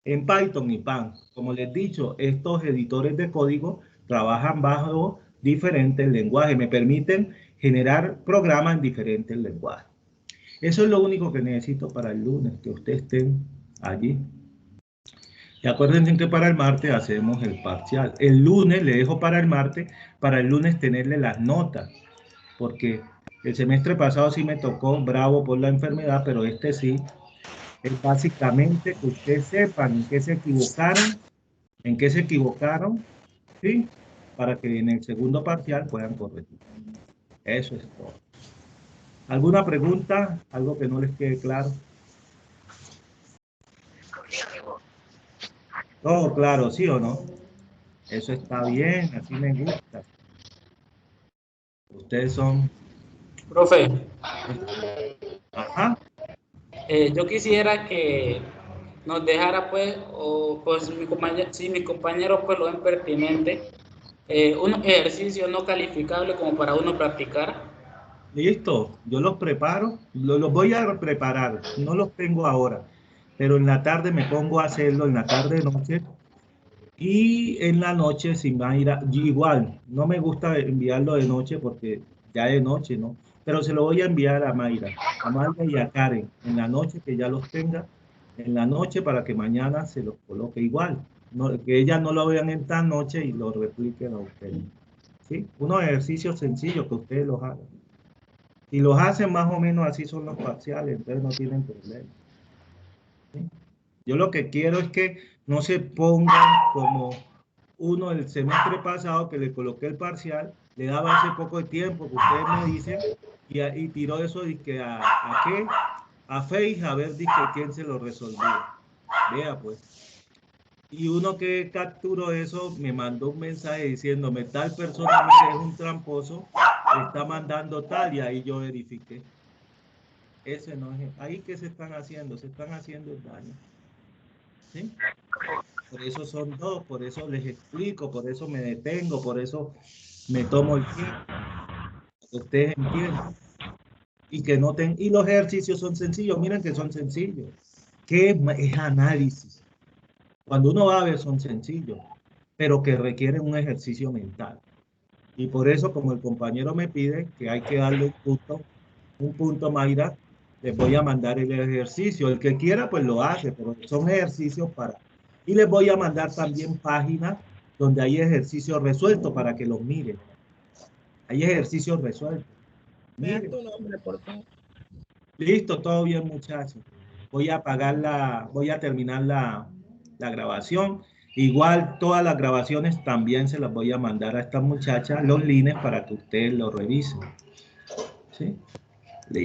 En Python y Pan. Como les he dicho, estos editores de código trabajan bajo diferentes lenguajes. Me permiten generar programas en diferentes lenguajes. Eso es lo único que necesito para el lunes, que ustedes estén allí. Y acuérdense que para el martes hacemos el parcial. El lunes le dejo para el martes, para el lunes tenerle las notas. Porque el semestre pasado sí me tocó bravo por la enfermedad, pero este sí. Es básicamente que ustedes sepan en qué se equivocaron, ¿sí? Para que en el segundo parcial puedan corregir. Eso es todo. ¿Alguna pregunta? ¿Algo que no les quede claro? Todo claro, ¿sí o no? Eso está bien, así me gusta. Ustedes son... Profe, Ajá. yo quisiera que nos dejara pues, o pues si mis compañeros pues lo ven pertinente, unos ejercicios no calificables como para uno practicar. Listo, yo los preparo, los voy a preparar, no los tengo ahora, pero en la tarde me pongo a hacerlo, en la tarde noche, y en la noche sin Mayra, igual, no me gusta enviarlo de noche porque ya de noche, ¿no? Pero se lo voy a enviar a Mayra y a Karen, en la noche que ya los tenga, en la noche para que mañana se los coloque igual, no, que ellas no lo vean en esta noche y lo repliquen a ustedes, ¿sí? Unos ejercicios sencillos que ustedes los hagan. Si los hacen más o menos así son los parciales, entonces no tienen problema. ¿Sí? Yo lo que quiero es que no se pongan como uno el semestre pasado que le coloqué el parcial, le daba hace poco de tiempo que ustedes me dicen y tiró eso de que ¿a qué? A Face a ver de quién se lo resolvía. Vea pues. Y uno que capturó eso me mandó un mensaje diciéndome tal persona es un tramposo, está mandando tal, y ahí yo verifiqué. Ese no es, ahí que se están haciendo el daño. ¿Sí? Por eso son dos, por eso les explico, por eso me detengo, por eso me tomo el tiempo. Que ustedes entiendan. Y que noten, y los ejercicios son sencillos, miren que son sencillos. ¿Qué es análisis? Cuando uno va a ver son sencillos, pero que requieren un ejercicio mental. Y por eso, como el compañero me pide que hay que darle un punto, Mayra, les voy a mandar el ejercicio. El que quiera, pues lo hace, pero son ejercicios para... Y les voy a mandar también páginas donde hay ejercicios resueltos para que los miren. Hay ejercicios resueltos. Miren. Tu nombre, por favor. Listo, todo bien, muchachos. Voy a voy a terminar la grabación. Igual todas las grabaciones también se las voy a mandar a estas muchachas, los links, para que ustedes lo revisen. ¿Sí?